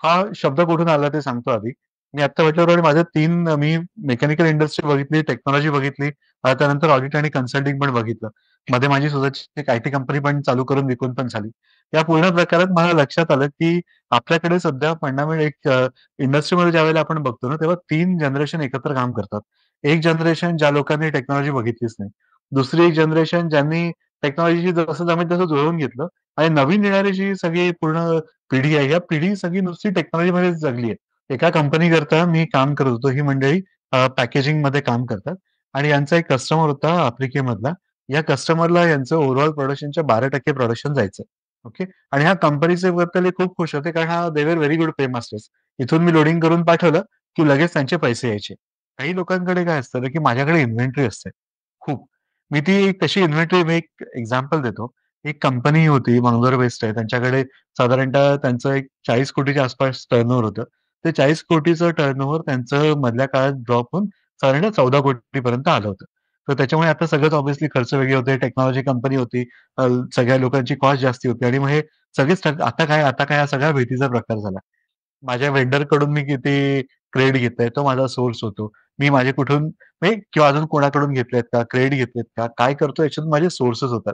हा शब्द कुठून आला ते सांगतो आधी. मी आत्ता म्हटल्याप्रमाणे माझे 3 मी मेकॅनिकल इंडस्ट्री बघितली, टेक्नॉलॉजी बघितली, त्यानंतर ऑडिट आणि कन्सल्टिंग पण बघितलं. मध्ये माझी स्वतःची एक आयटी कंपनी पण चालू करून विकून पण झाली. या पूर्ण प्रकारात मला लक्षात आलं, की आपल्याकडे सध्या फंडामेंटल एक इंडस्ट्रीमध्ये ज्यावेळेला आपण बघतो ना, तेव्हा 3 जनरेशन एकत्र काम करतात. एक जनरेशन ज्या लोकांनी टेक्नॉलॉजी बघितलीच नाही. दुसरी एक जनरेशन ज्यांनी टेक्नॉलॉजीशी जसं जमेल तसं जुळवून घेतलं आणि नवीन येणारी जी सगळी पूर्ण पिढी आहे, या पिढी सगळी नुसती टेक्नॉलॉजीमध्येच जगली आहे. एका कंपनीकरता मी काम करत होतो. ही मंडळी पॅकेजिंगमध्ये काम करतात आणि यांचा एक कस्टमर होता आफ्रिकेमधला. या कस्टमरला यांचं ओव्हरऑल प्रोडक्शनच्या 12% प्रोडक्शन जायचं. ओके. आणि ह्या कंपनीचे बद्दल हे खूप खुश होते कारण दे वर व्हेरी गुड पे मास्टर्स. इथून मी लोडिंग करून पाठवलं, की लगेच त्यांचे पैसे यायचे. काही लोकांकडे काय असतं ना, की माझ्याकडे इन्व्हेंटरी असते खूप. मी ती कशी इन्व्हेंटरी मी एक एक्झाम्पल देतो. एक कंपनी होती मंगळूर बेस्ड आहे. त्यांच्याकडे साधारणतः त्यांचं एक 40 कोटीच्या आसपास टर्नओव्हर होतं. ते 40 कोटीचं टर्नओव्हर त्यांचं मधल्या काळात ड्रॉप होऊन साधारणतः 14 कोटीपर्यंत आलं होतं. तर त्याच्यामुळे आता सगळंच ऑब्व्हियसली खर्च वेगळे होते. टेक्नॉलॉजी कंपनी होती. सगळ्या लोकांची कॉस्ट जास्ती होती आणि मग हे सगळेच आता काय, आता काय हा सगळा भीतीचा प्रकार झाला. माझ्या व्हेंडरकडून मी किती क्रेडिट घेतलंय, तो माझा सोर्स होतो. मी माझे कुठून म्हणजे किंवा अजून कोणाकडून घेतलेत का, क्रेडिट घेतलेत का, काय करतो याच्यातून माझे सोर्सेस होतात.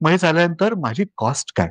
मग हे झाल्यानंतर माझी कॉस्ट काय?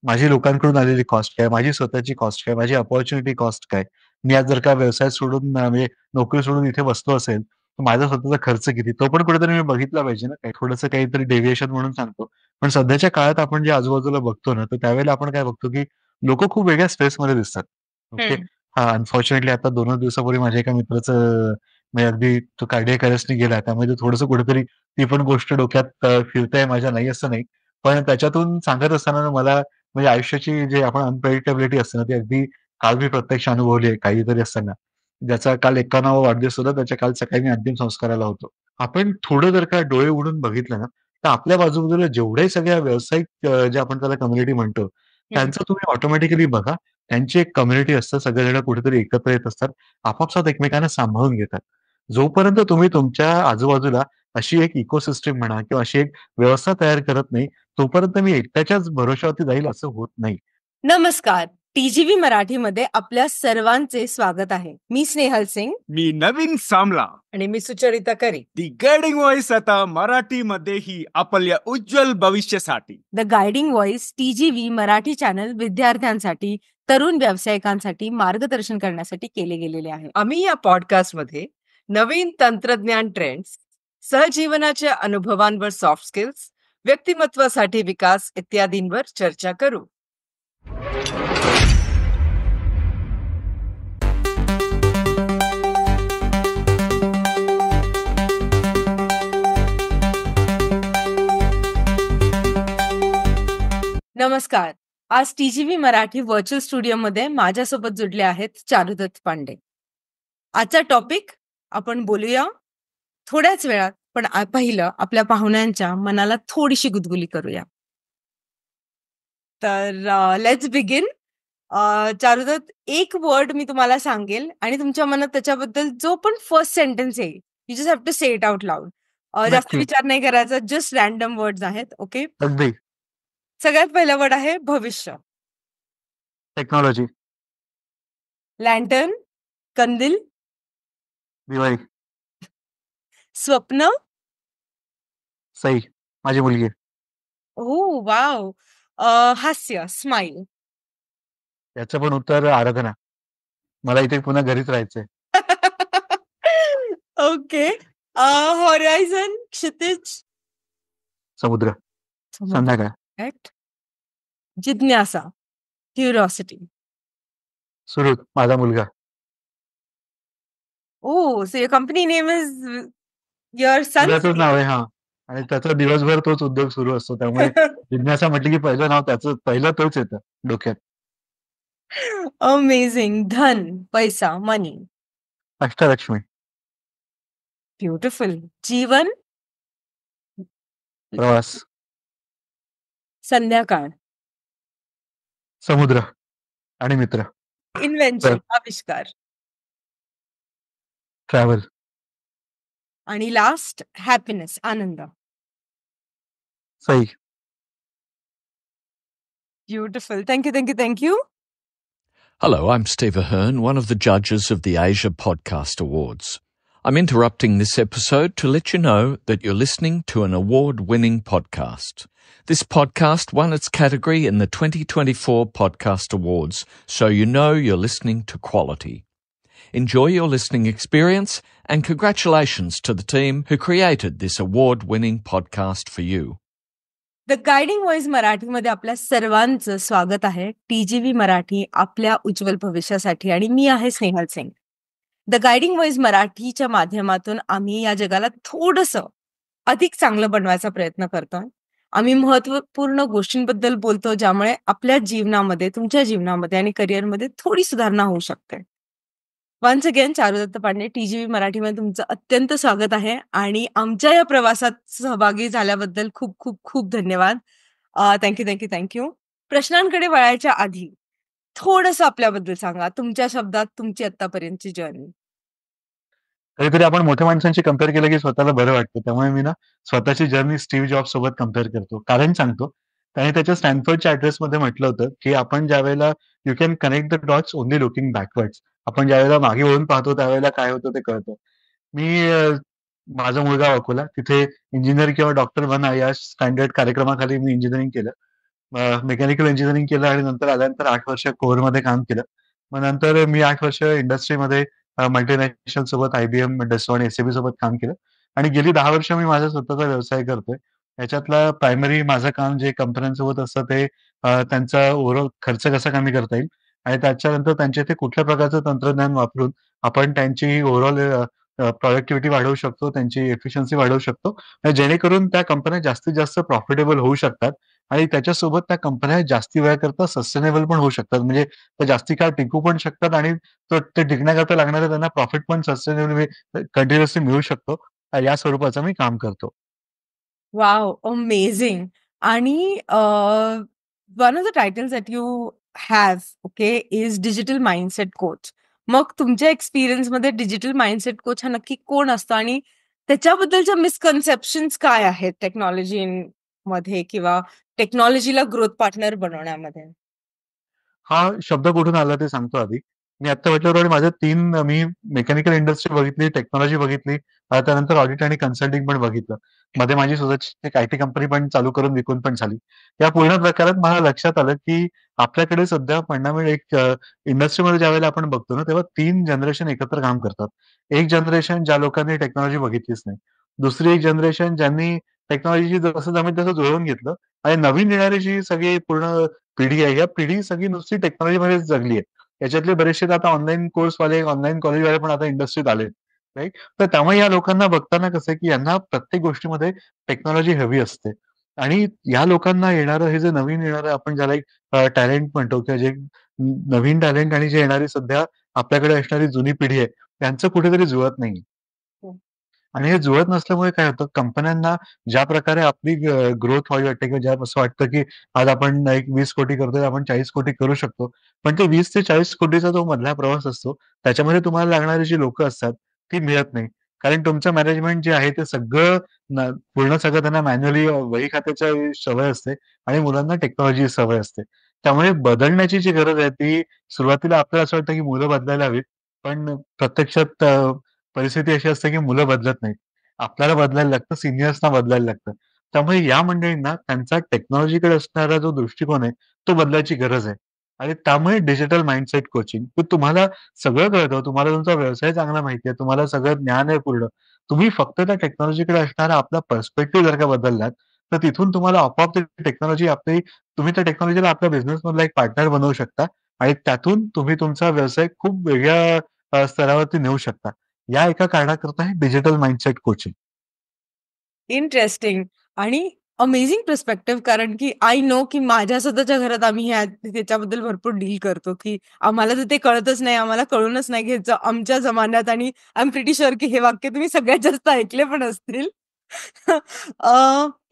माझी लोकांकडून आलेली कॉस्ट काय? माझी स्वतःची कॉस्ट काय? माझी अपॉर्च्युनिटी कॉस्ट काय? मी आज जर का व्यवसाय सोडून म्हणजे नोकरी सोडून इथे बसलो असेल, तर माझा स्वतःचा खर्च किती? तो पण कुठेतरी मी बघितला पाहिजे ना. काही थोडंसं काहीतरी डेव्हिएशन म्हणून सांगतो. पण सध्याच्या काळात आपण जे आजूबाजूला बघतो ना, तर त्यावेळेला आपण काय बघतो, की लोकं खूप वेगळ्या स्ट्रेसमध्ये दिसतात. ओके. हं. हां, अनफॉर्च्युनेटली आता 2च दिवसापूर्वी माझ्या एका मित्राचं म्हणजे अगदी तो कार्डियाक अरेस्टने गेला. त्यामुळे ते थोडंसं कुठेतरी ती पण गोष्ट डोक्यात फिरते माझ्या, नाही असं नाही. पण त्याच्यातून सांगत असताना ना मला म्हणजे आयुष्याची जी आपण अनप्रेडिक्टेबिलिटी असते ना, ती अगदी काल मी प्रत्यक्ष अनुभवली आहे काहीतरी असताना. ज्याचा काल 91वा वाढदिवस होता. त्याच्या काल सकाळी मी अंतिम संस्काराला होतो. आपण थोडं जर का डोळे उघडून बघितलं ना, तर आपल्या बाजूबाजूला जेवढ्या सगळ्या व्यावसायिक जे आपण त्याला कम्युनिटी म्हणतो, हं. त्यांचं तुम्ही ऑटोमॅटिकली बघा. त्यांची एक कम्युनिटी असते. सगळेजण कुठेतरी एकत्र येत असतात. आपापसात एकमेकांना सांभाळून घेतात. जोपर्यंत तुम्ही तुमच्या आजूबाजूला अशी एक इकोसिस्टम म्हणा किंवा अशी एक व्यवस्था तयार करत नाही, तोपर्यंत मी एकट्याच्याच भरोश्यावरती जाईल असं होत नाही. नमस्कार. टीजीव्ही मराठीमध्ये आपल्या सर्वांचे स्वागत आहे. मी स्नेहल सिंग मी नवीन सामला. आणि मी Sucharita Kari. The guiding voice आता मराठीमध्येही आपल्या उज्ज्वल भविष्यासाठी. The guiding voice TGV Marathi channel विद्यार्थ्यांसाठी, तरुण व्यावसायिकांसाठी मार्गदर्शन करण्यासाठी केले गेलेले आहे. आम्ही या पॉडकास्टमध्ये नवीन तंत्रज्ञान ट्रेंड्स, सहजीवनाच्या अनुभवांवर सॉफ्ट स्किल्स, व्यक्तिमत्वासाठी विकास इत्यादींवर चर्चा करू. नमस्कार. आज टीजीव्ही मराठी व्हर्च्युअल स्टुडिओमध्ये माझ्यासोबत जुडले आहेत चारुदत्त पांडे. आजचा टॉपिक आपण बोलूया थोड्याच वेळात, पण पहिलं आपल्या पाहुण्यांच्या मनाला थोडीशी गुदगुली करूया. तर लेट्स बिगिन. चारुदत्त, एक वर्ड मी तुम्हाला सांगेल आणि तुमच्या मनात त्याच्याबद्दल जो पण फर्स्ट सेंटेन्स येईल, you just have to say it out loud. जास्त नक्की. विचार नाही करायचा, जस्ट रॅन्डम वर्ड्स आहेत. ओके. अगदी. सगळ्यात पहिला वर्ड आहे भविष्य. टेक्नॉलॉजी, लँटर्न, कंदील, दिवाळी, स्वप्न. सई, माझी मुलगी. Oh wow. हास्य, स्माइल. याचं पण उत्तर आराधना. मला इथे पुन्हा घरीच राहायचंय. ओके. हॉरायझन, क्षितिज. समुद्र, समुद्र. संध्याकाळ, Correct. जिज्ञासा, क्युरिओसिटी. सुरू, माझा मुलगा. Oh, so your company name is your son's मुलाचंच नाव आहे हां. आणि त्याचा दिवसभर तोच उद्योग सुरू असतो. त्यामुळे जिज्ञासा म्हटली की पहिलं नाव त्याचं पहिलं तोच येतं डोक्यात. अमेझिंग. धन, पैसा, मनी. अष्टलक्ष्मी, ब्युटिफुल. जीवन, प्रवास, संध्याकाळ. समुद्र आणि मित्र. तर इन्व्हेन्शन, आविष्कार. ट्रॅव्हल, आणि last happiness, Anand. Sai. Beautiful. Thank you, thank you, thank you. Hello, I'm Steve Ahern, one of the judges of the Asia Podcast Awards. I'm interrupting this episode to let you know that you're listening to an award-winning podcast. This podcast won its category in the 2024 Podcast Awards, so you know you're listening to quality. Enjoy your listening experience, and congratulations to the team who created this award-winning podcast for you. The guiding voice मराठीमध्ये आपल्या सर्वांचं स्वागत आहे. TGV Marathi आपल्या उज्ज्वल भविष्यासाठी आणि मी आहे Snehal Singh. The guiding voice मराठीच्या माध्यमातून आम्ही या जगाला थोडंसं अधिक चांगलं बनवायचा प्रयत्न करतोय. आम्ही महत्त्वपूर्ण गोष्टींबद्दल बोलतो ज्यामुळे आपल्या जीवनामध्ये, तुमच्या जीवनामध्ये आणि करिअरमध्ये थोडी सुधारणा होऊ शकते. Once again Charudatta Pande TGV मराठीमध्ये तुमचं अत्यंत स्वागत आहे आणि आमच्या या प्रवासात सहभागी झाल्याबद्दल खूप खूप खूप धन्यवाद. थँक्यू. प्रश्नांकडे वळायच्या आधी थोडंसं आपल्याबद्दल सांगा. तुमच्या शब्दात तुमची आत्तापर्यंतची जर्नी. कधीतरी आपण मोठ्या माणसांशी कंपेअर केलं की स्वतःला बरं वाटतं. त्यामुळे मी ना स्वतःची जर्नी स्टीव्ह जॉब्स सोबत कंपेअर करतो. कारण सांगतो, त्याने त्याच्या स्टॅनफोर्डच्या ॲड्रेसमध्ये म्हटलं होतं, की आपण ज्यावेळेला you can connect the dots only looking बॅकवर्ड्स. आपण ज्यावेळेला मागे वळून पाहतो त्यावेळेला काय होतं ते कळतं. मी माझा मुलगा अकोला तिथे इंजिनिअर किंवा डॉक्टर बना या स्टँडर्ड कार्यक्रमाखाली मी इंजिनिअरिंग केलं. मेकॅनिकल इंजिनिअरिंग केलं आणि नंतर आल्यानंतर 8 वर्ष कोरमध्ये काम केलं. मग नंतर मी 8 वर्ष इंडस्ट्रीमध्ये मल्टिनॅशनल सोबत IBM, Dassault आणि SAP सोबत काम केलं आणि गेली 10 वर्ष मी माझा स्वतःचा व्यवसाय करतोय. याच्यातला प्रायमरी माझं काम जे कंपन्यांसोबत असतं ते त्यांचा ओव्हरऑल खर्च कसा कमी करता येईल आणि त्याच्यानंतर त्यांच्या इथे कुठल्या प्रकारचं तंत्रज्ञान वापरून आपण त्यांची ओव्हरऑल प्रॉडक्टिव्हिटी वाढवू शकतो, त्यांची एफिशियन्सी वाढवू शकतो. जेणेकरून त्या कंपन्या जास्तीत जास्त प्रॉफिटेबल होऊ शकतात आणि त्याच्यासोबत त्या कंपन्या जास्ती वेळाकरता सस्टेनेबल पण होऊ शकतात. म्हणजे त्या जास्ती काळ टिकू पण शकतात आणि ते टिकण्याकरता लागणारं त्यांना प्रॉफिट पण सस्टेनेबल कंटिन्युअसली मिळू शकतो. या स्वरूपाचं मी काम करतो. वॉव! अमेझिंग. आणि one of the titles that you have okay is digital mindset coach. मग तुमच्या एक्सपिरियन्समध्ये डिजिटल माइंडसेट कोच हा नक्की कोण असतो आणि त्याच्याबद्दलच्या मिसकन्सेप्शन्स काय आहेत टेक्नॉलॉजीमध्ये किंवा टेक्नॉलॉजीला ग्रोथ पार्टनर बनवण्यामध्ये? हा शब्द कुठून आला ते सांगतो आधी. मी आत्ता म्हटल्याप्रमाणे माझ्या 3 मी मेकॅनिकल इंडस्ट्री बघितली, टेक्नॉलॉजी बघितली, त्यानंतर ऑडिट आणि कन्सल्टिंग पण बघितलं. मध्ये माझी स्वतःची एक आयटी कंपनी पण चालू करून विकून पण झाली. या पूर्ण प्रकारात मला लक्षात आलं, की आपल्याकडे सध्या फंडामेंटल एक इंडस्ट्रीमध्ये ज्यावेळेला आपण बघतो ना, तेव्हा 3 जनरेशन एकत्र काम करतात. एक जनरेशन ज्या लोकांनी टेक्नॉलॉजी बघितलीच नाही. दुसरी एक जनरेशन ज्यांनी टेक्नॉलॉजीशी जसं जमेल तसं जुळवून घेतलं आणि नवीन येणारी जी सगळी पूर्ण पिढी आहे, या पिढी सगळी नुसती टेक्नॉलॉजीमध्येच जगली आहे. याच्यातले बरेचसे आता ऑनलाईन कोर्सवाले, ऑनलाईन कॉलेजवाले पण आता इंडस्ट्रीत आले, राइट? तर त्यामुळे या लोकांना बघताना कसं आहे, की यांना प्रत्येक गोष्टीमध्ये टेक्नॉलॉजी हवी असते आणि या लोकांना येणारं हे जे नवीन येणारं आपण ज्याला एक टॅलेंट म्हणतो किंवा जे नवीन टॅलेंट आणि जे येणारी सध्या आपल्याकडे असणारी जुनी पिढी आहे, त्यांचं कुठेतरी जुळत नाही. हो. आणि हे जुळत नसल्यामुळे काय होतं, कंपन्यांना ज्या प्रकारे आपली ग्रोथ व्हावी वाटते किंवा ज्या असं वाटतं, की आज आपण एक 20 कोटी करतोय, आपण 40 कोटी करू शकतो. पण ते 20 ते 40 कोटीचा जो मधला प्रवास असतो, त्याच्यामध्ये तुम्हाला लागणारी जी लोकं असतात, ती मिळत नाही. कारण तुमचं मॅनेजमेंट जे आहे ते सगळं पूर्ण सगळं त्यांना मॅन्युअली वही खात्याची सवय असते आणि मुलांना टेक्नॉलॉजीची सवय असते. त्यामुळे बदलण्याची जी गरज आहे, ती सुरुवातीला आपल्याला असं वाटतं, की मुलं बदलायला हवीत. पण प्रत्यक्षात परिस्थिती अशी असते, की मुलं बदलत नाहीत. आपल्याला बदलायला लागतं, सीनियर्सना बदलायला लागतं. त्यामुळे या मंडळींना त्यांचा टेक्नॉलॉजीकडे असणारा जो दृष्टिकोन आहे, तो बदलायची गरज आहे. आणि त्यामुळे डिजिटल माइंडसेट कोचिंग. तर तुम्हाला सगळं कळतं, तुम्हाला तुमचा व्यवसाय चांगला माहिती आहे, तुम्हाला सगळं ज्ञान आहे पूर्ण. तुम्ही फक्त त्या टेक्नॉलॉजीकडे असणारा आपला पर्स्पेक्टिव्ह जर का बदललात, तर तिथून तुम्हाला आपोआप ती टेक्नॉलॉजी तुम्ही त्या टेक्नॉलॉजीला आपल्या बिझनेसमधला एक पार्टनर बनवू शकता आणि त्यातून तुम्ही तुमचा व्यवसाय खूप वेगळ्या स्तरावरती नेऊ शकता. या एका कारणाकरता हे डिजिटल माइंडसेट कोचिंग. इंटरेस्टिंग आणि अमेझिंग पर्स्पेक्टिव्ह. कारण की आय नो की माझ्या स्वतःच्या घरात आम्ही त्याच्याबद्दल भरपूर डील करतो, की आम्हाला तर ते कळतच नाही, आम्हाला कळूनच नाही घ्यायचं आमच्या जमान्यात. आणि आय एम प्रिटी शुअर की हे वाक्य तुम्ही सगळ्यात जास्त ऐकले पण असतील.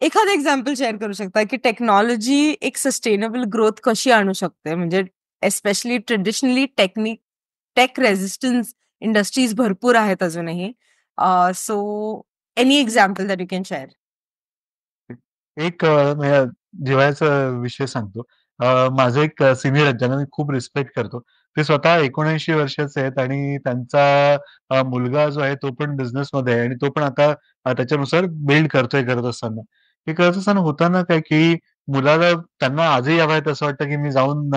एखादं एक्झाम्पल शेअर करू शकता, की टेक्नॉलॉजी एक सस्टेनेबल ग्रोथ कशी आणू शकते? म्हणजे especially traditionally tech resistance industries भरपूर आहेत अजूनही. So any example that you can share? एक म्हणजे जिव्हाळ्याचा विषय सांगतो. माझं एक सीनियर आहेत ज्यांना मी खूप रिस्पेक्ट करतो. ते स्वतः 79 वर्षाचे आहेत आणि त्यांचा मुलगा जो आहे तो पण बिझनेसमध्ये आहे आणि तो पण आता त्याच्यानुसार बिल्ड करत असताना. हे करत असताना होतं ना काय, की मुलाला त्यांना आजही हवं आहे असं वाटतं, की मी जाऊन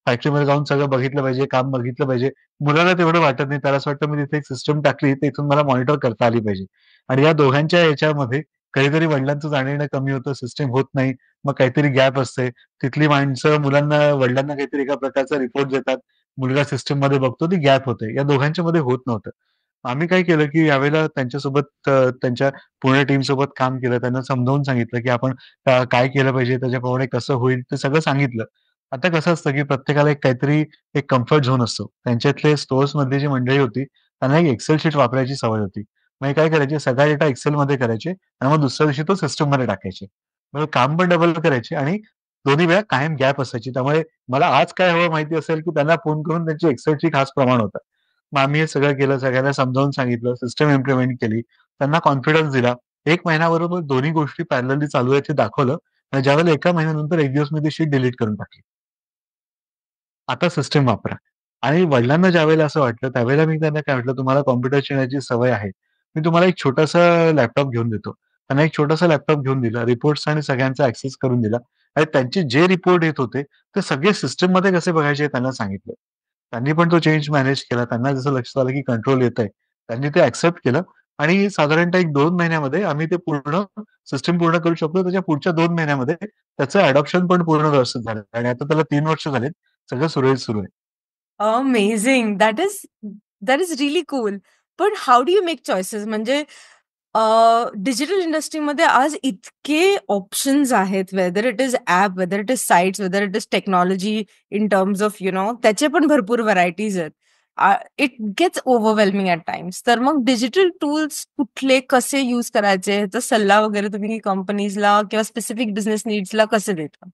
फॅक्टरीमध्ये जाऊन सगळं बघितलं पाहिजे, काम बघितलं पाहिजे. मुलाला तेवढं वाटत नाही. त्याला असं वाटतं मी तिथे एक सिस्टम टाकली, तर इथून मला मॉनिटर करता आली पाहिजे. आणि या दोघांच्या याच्यामध्ये कधीतरी वडिलांचं जाणं-येणं कमी होतं, सिस्टम होत नाही. मग काहीतरी गॅप असते. तिथली माणसं वडिलांना काहीतरी एका प्रकारचा रिपोर्ट देतात. मुलगा सिस्टममध्ये बघतो, ती गॅप होते. या दोघांच्यामध्ये होत नव्हतं. आम्ही काय केलं, की यावेळेला त्यांच्या पूर्ण टीमसोबत काम केलं. त्यांना समजावून सांगितलं, की आपण काय केलं पाहिजे, त्याच्याप्रमाणे कसं होईल ते सगळं सांगितलं. आता कसं असतं, की प्रत्येकाला एक कम्फर्ट झोन असतो. त्यांच्यातले स्टोअर्समधली जी मंडळी होती, त्यांना एक एक्सेल शीट वापरायची सवय होती. मग हे काय करायचे, सगळा डेटा एक्सेलमध्ये करायचे आणि मग दुसऱ्या दिवशी तो सिस्टममध्ये टाकायचे. मग काम पण डबल करायचे आणि दोन्ही वेळा कायम गॅप असायची. त्यामुळे मला आज काय हवं माहिती असेल, की त्यांना फोन करून त्यांची एक्सेल शीट हाच प्रमाण होता. मग आम्ही हे सगळं केलं, सगळ्यांना समजावून सांगितलं, सिस्टम इम्प्लिमेंट केली. त्यांना कॉन्फिडन्स दिला. 1 महिन्याबरोबर दोन्ही गोष्टी पॅरलली चालू आहेत हे दाखवलं आणि ज्यावेळेला एका महिन्यानंतर 1 दिवस मी ती शीट डिलीट करून टाकली. आता सिस्टम वापरा. आणि वडिलांना ज्यावेळेला असं वाटलं, त्यावेळेला मी त्यांना काय म्हटलं, "तुम्हाला कॉम्प्युटरची येण्याची सवय आहे. मी तुम्हाला एक छोटासा लॅपटॉप घेऊन देतो." त्यांना एक छोटासा लॅपटॉप घेऊन दिला. रिपोर्ट्स आणि सगळ्यांचा ॲक्सेस करून दिला आणि त्यांचे जे रिपोर्ट येत होते, ते सगळे सिस्टममध्ये कसे बघायचे हे त्यांना सांगितलं. त्यांनी पण तो चेंज मॅनेज केला. त्यांना जसं लक्षात आलं, की कंट्रोल येतंय. त्यांनी ते ॲक्सेप्ट केलं आणि साधारणतः 1-2 महिन्यामध्ये आम्ही ते पूर्ण सिस्टम पूर्ण करू शकलो. त्याच्या पुढच्या 2 महिन्यामध्ये त्याचं अडॉप्शन पण पूर्ण व्यवस्थित झालं आणि आता त्याला 3 वर्ष झालेत. सगळं सुरळीत सुरू आहे. Amazing! That is really cool. पण how do you make choices? म्हणजे डिजिटल इंडस्ट्रीमध्ये आज इतके ऑप्शन्स आहेत, whether it is app, whether it is sites, whether it is technology in terms of त्याचे पण भरपूर व्हरायटीज आहेत. It gets overwhelming at times. तर मग डिजिटल टूल्स कुठले, कसे यूज करायचे, ह्याचा सल्ला वगैरे तुम्ही कंपनीजला किंवा स्पेसिफिक बिझनेस नीड्सला कसे देता?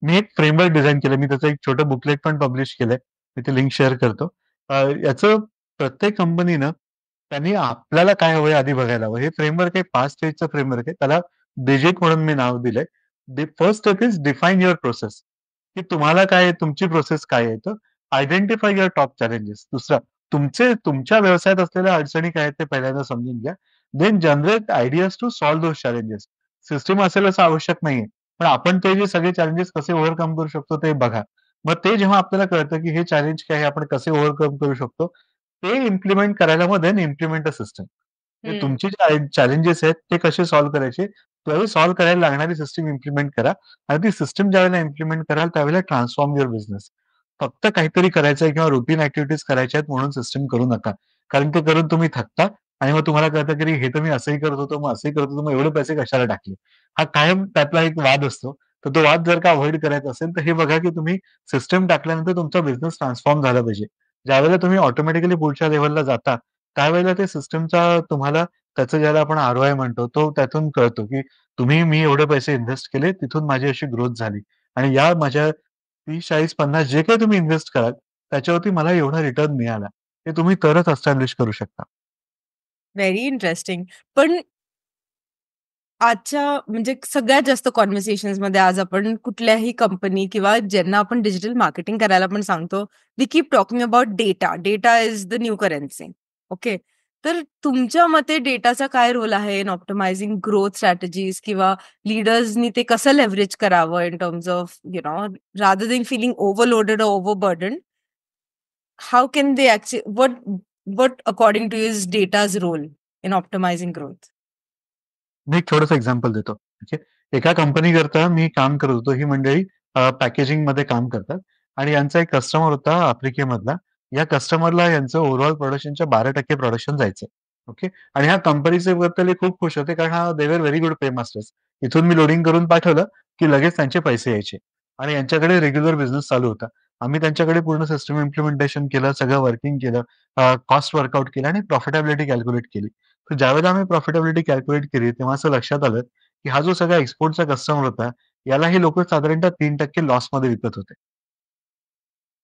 मी एक फ्रेमवर्क डिझाइन केलं. मी त्याचं एक छोटं बुकलेट पण पब्लिश केलंय. मी ते लिंक शेअर करतो. याचं प्रत्येक कंपनीनं त्यांनी आपल्याला काय हवंय आधी बघायला हवं. हे फ्रेमवर्क आहे 5 स्टेजचं फ्रेमवर्क आहे. त्याला डिजिट म्हणून मी नाव दिलंय. First step is define your process, की तुम्हाला काय आहे, तुमची प्रोसेस काय आहे? तर आयडेंटिफाय युअर टॉप चॅलेंजेस. दुसरं तुमच्या व्यवसायात असलेल्या अडचणी काय आहेत ते पहिल्यांदा समजून घ्या. Then generate ideas to solve those challenges. System असेल असं आवश्यक नाहीये. पण आपण ते जे सगळे चॅलेंजेस कसे ओव्हरकम करू शकतो ते बघा. मग ते जेव्हा आपल्याला कळतं, की हे चॅलेंज काय आहे, आपण कसे ओव्हरकम करू शकतो, ते इम्प्लिमेंट करायला मग देन इम्प्लिमेंट अ सिस्टम. ते हं. तुमचे जे चॅलेंजेस आहेत ते कसे सॉल्व्ह करायचे, त्यावेळी सॉल्व्ह करायला लागणारी सिस्टम इम्प्लिमेंट करा आणि ती सिस्टम ज्यावेळेला इम्प्लिमेंट कराल त्यावेळेला ट्रान्सफॉर्म युअर बिझनेस. फक्त काहीतरी करायचंय किंवा रुटीन ॲक्टिव्हिटीज करायच्या आहेत म्हणून सिस्टम करू नका. कारण ते करून तुम्ही थकता आणि मग तुम्हाला कळतं, की अरे हे तर मी असंही करत होतो, मग असंही करत होतो, मग एवढे पैसे कशाला टाकले? हा कायम त्यातला एक वाद असतो. तर तो वाद जर का अव्हॉइड करायचा असेल, तर हे बघा की तुम्ही सिस्टम टाकल्यानंतर तुमचा बिझनेस ट्रान्सफॉर्म झाला पाहिजे. ज्यावेळेला तुम्ही ऑटोमॅटिकली पुढच्या लेव्हलला जाता, त्यावेळेला ते सिस्टमचा तुम्हाला त्याचं ज्याला आपण आर-ओ-आय म्हणतो, तो त्यातून कळतो, की मी एवढे पैसे इन्व्हेस्ट केले, तिथून माझी अशी ग्रोथ झाली आणि या माझ्या 30, 40, 50 जे काही तुम्ही इन्व्हेस्ट कराल, त्याच्यावरती मला एवढा रिटर्न मिळाला. हे तुम्ही तरच एस्टॅब्लिश करू शकता. Very interesting. पण आजच्या म्हणजे सगळ्यात जास्त कन्व्हर्सेशन्समध्ये आज आपण कुठल्याही कंपनी किंवा ज्यांना आपण डिजिटल मार्केटिंग करायला पण सांगतो, we keep talking about data. Data is the new currency. Okay. तर तुमच्या मते डेटाचा काय रोल आहे इन ऑप्टिमायझिंग ग्रोथ स्ट्रॅटेजीज किंवा लीडर्सनी ते कसं लेव्हरेज करावं in terms of rather than feeling overloaded और overburdened, how can they what according to you is data's role in optimizing growth? मी एक छोटंसं एक्झाम्पल देतो. ठीक आहे. एका कंपनीकरता मी काम करत होतो. ही मंडळी पॅकेजिंगमध्ये काम करतात आणि यांचा एक कस्टमर होता आफ्रिकेमधला. या कस्टमरला यांचं ओव्हरऑल प्रोडक्शनच्या 12% प्रोडक्शन जायचं. ओके. आणि ह्या कंपनीचे बद्दल हे खूप खुश होते कारण दे वर व्हेरी गुड पे मास्टर्स. इथून मी लोडिंग करून पाठवलं, की लगेच त्यांचे पैसे यायचे आणि यांच्याकडे रेग्युलर बिझनेस चालू होता. आम्ही त्यांच्याकडे पूर्ण सिस्टम इम्प्लिमेंटेशन केलं, सगळं वर्किंग केलं, कॉस्ट वर्कआउट केलं आणि प्रॉफिटेबिलिटी कॅल्क्युलेट केली. तर ज्यावेळेला आम्ही प्रॉफिटेबिलिटी कॅल्क्युलेट केली, तेव्हा असं लक्षात आलं, की हा जो सगळा एक्सपोर्टचा कस्टमर होता, याला हे लोकं साधारणतः 3% लॉसमध्ये विकत होते.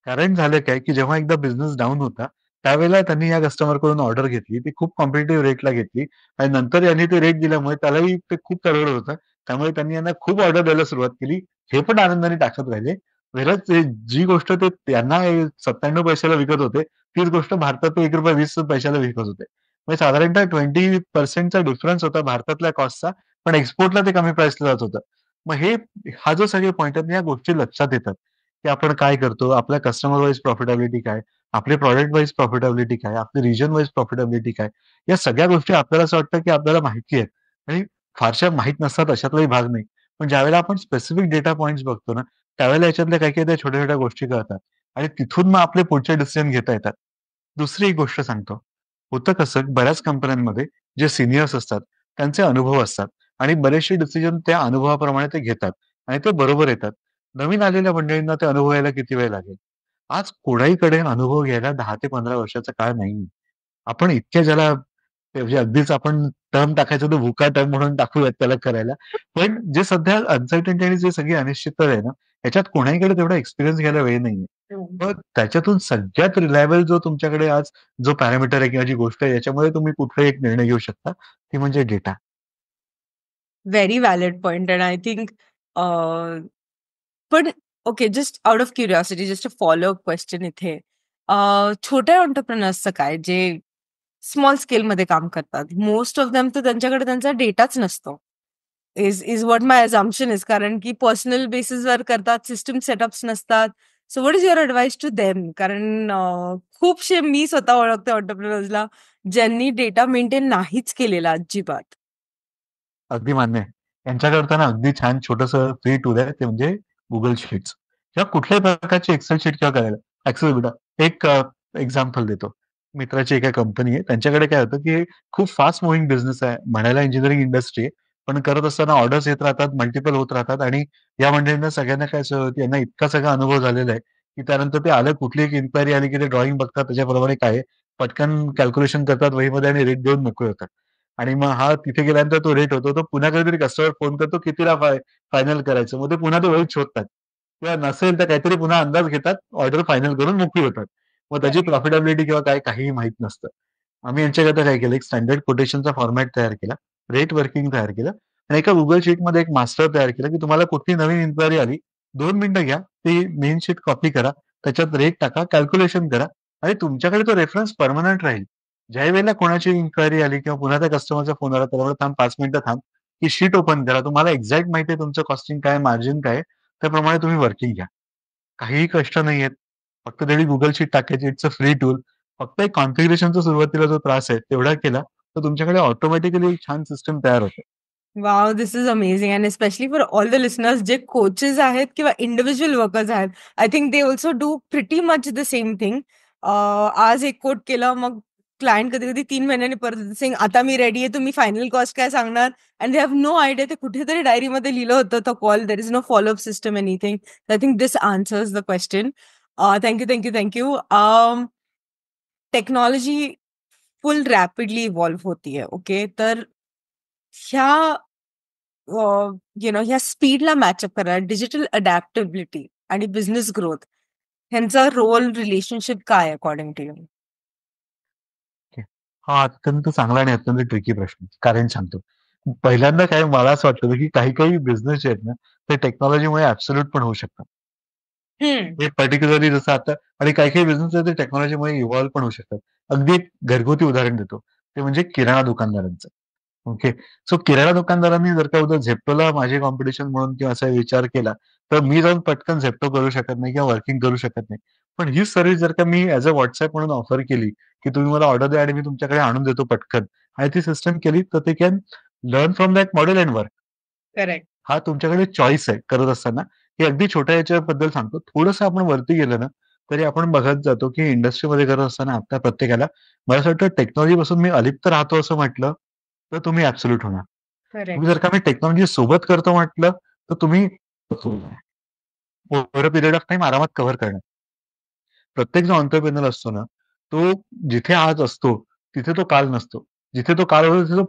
कारण झालं काय, की जेव्हा एकदा बिझनेस डाउन होता, त्यावेळेला त्यांनी या कस्टमरकडून ऑर्डर घेतली. ती खूप कॉम्पिटिटिव्ह रेटला घेतली आणि नंतर यांनी ते रेट दिल्यामुळे त्यालाही ते खूप परवडत होतं. त्यामुळे त्यांनी यांना खूप ऑर्डर द्यायला सुरुवात केली. हे पण आनंदाने टाकत राहिले वेळेस जी गोष्ट ते त्यांना 97 पैशाला विकत होते, तीच गोष्ट भारतात ते ₹1.20 विकत होते. म्हणजे साधारणतः 20% चा डिफरन्स होता भारतातल्या कॉस्टचा, पण एक्सपोर्टला ते कमी प्राइसला जात होतं. मग हा जो सगळे पॉइंट आहेत, या गोष्टी लक्षात येतात, की आपण काय करतो, आपल्या कस्टमर वाईज प्रॉफिटेबिलिटी काय, आपले प्रॉडक्ट वाईज प्रॉफिटेबिलिटी काय, आपली रिजन वाईज प्रॉफिटेबिलिटी काय, या सगळ्या गोष्टी आपल्याला असं वाटतं, की आपल्याला माहिती आहेत आणि फारशा माहीत नसतात अशातलाही भाग नाही. पण ज्यावेळेला आपण स्पेसिफिक डेटा पॉइंट्स बघतो ना, त्यावेळेला याच्यातल्या काही-काही त्या छोट्या-छोट्या गोष्टी कळतात आणि तिथून मग आपले पुढचे डिसिजन घेता येतात. दुसरी एक गोष्ट सांगतो. होतं कसं बऱ्याच कंपन्यांमध्ये जे सीनियर्स असतात, त्यांचे अनुभव असतात आणि बरेचसे डिसिजन त्या अनुभवाप्रमाणे ते घेतात आणि ते बरोबर येतात. नवीन आलेल्या मंडळींना ते अनुभव यायला किती वेळ लागेल? आज कोणाहीकडे अनुभव घ्यायला 10 ते 15 वर्षाचा काळ नाहीये. आपण इतक्या ज्याला म्हणजे अगदीच आपण टर्म टाकायचं तर VUCA टर्म म्हणून टाकूयात त्याला करायला. पण जे सध्या अनसर्टेनिटी आणि जे सगळी अनिश्चितता आहे ना, ह्याच्यात कोणाहीकडे तेवढा एक्सपिरियन्स घ्यायला वेळ नाहीये. मग त्याच्यातून सगळ्यात रिलायबल जो तुमच्याकडे आज जो पॅरामीटर आहे किंवा जी गोष्ट आहे याच्यामध्ये तुम्ही कुठलाही एक निर्णय घेऊ शकता, ती म्हणजे data. Very valid point and I think पण okay, just out of curiosity, just a follow up question इथे. छोट्या एंटरप्रेन्योर्सचं काय, जे स्मॉल स्केलमध्ये काम करतात? मोस्ट ऑफ देम तर त्यांच्याकडे त्यांचा डेटाच नसतो. Is what my assumption is. कारण की पर्सनल बेसिसवर करतात, सिस्टम सेटअप्स नसतात. So what is your advice to them? कारण खूपशे मी स्वतः ओळखते एंटरप्रेन्योर्सला ज्यांनी डेटा मेंटेन नाहीच केलेला अजिबात. अगदी मान्य आहे. यांच्याकरता ना अगदी छान छोटंसं फ्री टूल आहे ते म्हणजे Google शीट्स किंवा कुठल्याही प्रकारची एक्सेल शीट किंवा करायला. एक्सेल बेटा एक एक्झाम्पल देतो. मित्राची एका कंपनी आहे. त्यांच्याकडे काय होतं, की खूप फास्ट मूव्हिंग बिझनेस आहे. म्हणायला इंजिनिअरिंग इंडस्ट्री आहे. पण करत असताना ऑर्डर्स येत राहतात, मल्टिपल होत राहतात आणि या मंडळींना सगळ्यांना काय सवय होती, यांना इतका सगळा अनुभव झालेला आहे, की त्यानंतर ते आलं कुठली एक इन्क्वायरी आली, की ते ड्रॉइंग बघतात त्याच्याप्रमाणे काय आहे, पटकन कॅल्क्युलेशन करतात वहीमध्ये आणि रेट देऊन मोकळे होतात. आणि मग हा तिथे गेल्यानंतर तो रेट होतो. तो पुन्हा कधीतरी कस्टमर फोन करतो, कितीला फायनल करायचं. मग ते पुन्हा तो वेळेत शोधतात किंवा नसेल तर काहीतरी पुन्हा अंदाज घेतात, ऑर्डर फायनल करून मोकळी होतात. मग त्याची प्रॉफिटेबिलिटी किंवा काय काहीही माहीत नसतं. आम्ही यांच्याकरता काय केलं, एक स्टँडर्ड कोटेशनचा फॉर्मॅट तयार केला, रेट वर्किंग तयार केलं आणि एका Google शीटमध्ये एक मास्टर तयार केलं, की तुम्हाला कुठली नवीन इन्क्वायरी आली, 2 मिनिटं घ्या, ती मेन शीट कॉपी करा, त्याच्यात रेट टाका, कॅल्क्युलेशन करा आणि तुमच्याकडे तो रेफरन्स पर्मनंट राहील. ज्यावेळेला कोणाची इन्क्वायरी आली किंवा पुन्हा त्या कस्टमरचा फोन आला, त्यामुळे थांब 5 मिनिटं थांब, ही शीट ओपन करा. तुम्हाला एक्झॅक्ट माहिती आहे तुमचं कॉस्टिंग काय, मार्जिन काय आहे, त्याप्रमाणे तुम्ही वर्किंग घ्या. काहीही कष्ट नाहीयेत. फक्त तेवढी Google शीट टाकायची. It's a free tool. फक्त एक कॉन्फिगरेशनचा सुरुवातीला जो त्रास आहे, तेवढा केला, तर तुमच्याकडे ऑटोमॅटिकली एक छान सिस्टम तयार होते. Wow! This is amazing and specially for all the listeners जे कोचेस आहेत किंवा इंडिव्हिज्युअल वर्कर्स आहेत. I think they also do pretty much the same thing. आज एक कोट केलं, मग क्लायंट कधी-कधी 3 महिन्यांनी परत सेइंग आता मी रेडी आहे, तुम्ही फायनल कॉस्ट काय सांगणार? And they have no idea. ते कुठेतरी डायरीमध्ये लिहिलं होतं तो call. There is no follow up system anything. I think this answers the question. Thank you. Technology full rapidly evolve होतीये. ओके. तर ह्या ह्या स्पीडला मॅचअप करायला डिजिटल अडॅप्टेबिलिटी आणि बिझनेस ग्रोथ ह्यांचा रोल रिलेशनशिप काय अकॉर्डिंग टू यू? ओके. हा अत्यंत चांगला आणि अत्यंत ट्रिकी प्रश्न आहे. कारण सांगतो. पहिल्यांदा काय मला असं वाटतं, की काही-काही बिझनेस जे आहेत ना, ते टेक्नॉलॉजीमुळे ॲब्सोल्यूट पण होऊ शकतात. हं. हे पर्टिक्युलरली जसं आता आणि काही-काही बिझनेस आहेत ते टेक्नॉलॉजीमुळे इव्हॉल्व पण होऊ शकतात. अगदी एक घरगुती उदाहरण देतो. ते म्हणजे किराणा दुकानदारांचं. ओके. सो किराणा दुकानदारांनी जर का उद्या Zeptoला माझे कॉम्पिटिशन म्हणून किंवा असा विचार केला, तर मी जाऊन पटकन Zepto करू शकत नाही किंवा वर्किंग करू शकत नाही. पण हीच सर्व्हिस जर का मी ॲज अ WhatsApp म्हणून ऑफर केली, की तुम्ही मला ऑर्डर द्या आणि मी तुमच्याकडे आणून देतो पटकन आणि ती सिस्टम केली, तर ते can learn from that model and work. Correct. हा तुमच्याकडे चॉईस आहे करत असताना. हे अगदी छोट्या याच्याबद्दल सांगतो. थोडंसं आपण वरती गेलं ना, तरी आपण बघत जातो, की इंडस्ट्रीमध्ये करत असताना आता प्रत्येकाला मला असं वाटतं टेक्नॉलॉजीपासून मी अलिप्त राहतो असं म्हटलं, तर तुम्ही ॲब्सोल्यूट होणार. करेक्ट. तुम्ही जर का मी टेक्नॉलॉजी सोबत करतो म्हटलं, तर तुम्ही over a period of time आरामात कव्हर करणार. प्रत्येक जो एंटरप्रेन्योर असतो ना, तो जिथे आज असतो, तिथे तो काल नसतो. जिथे तो काल होतो, तिथे तो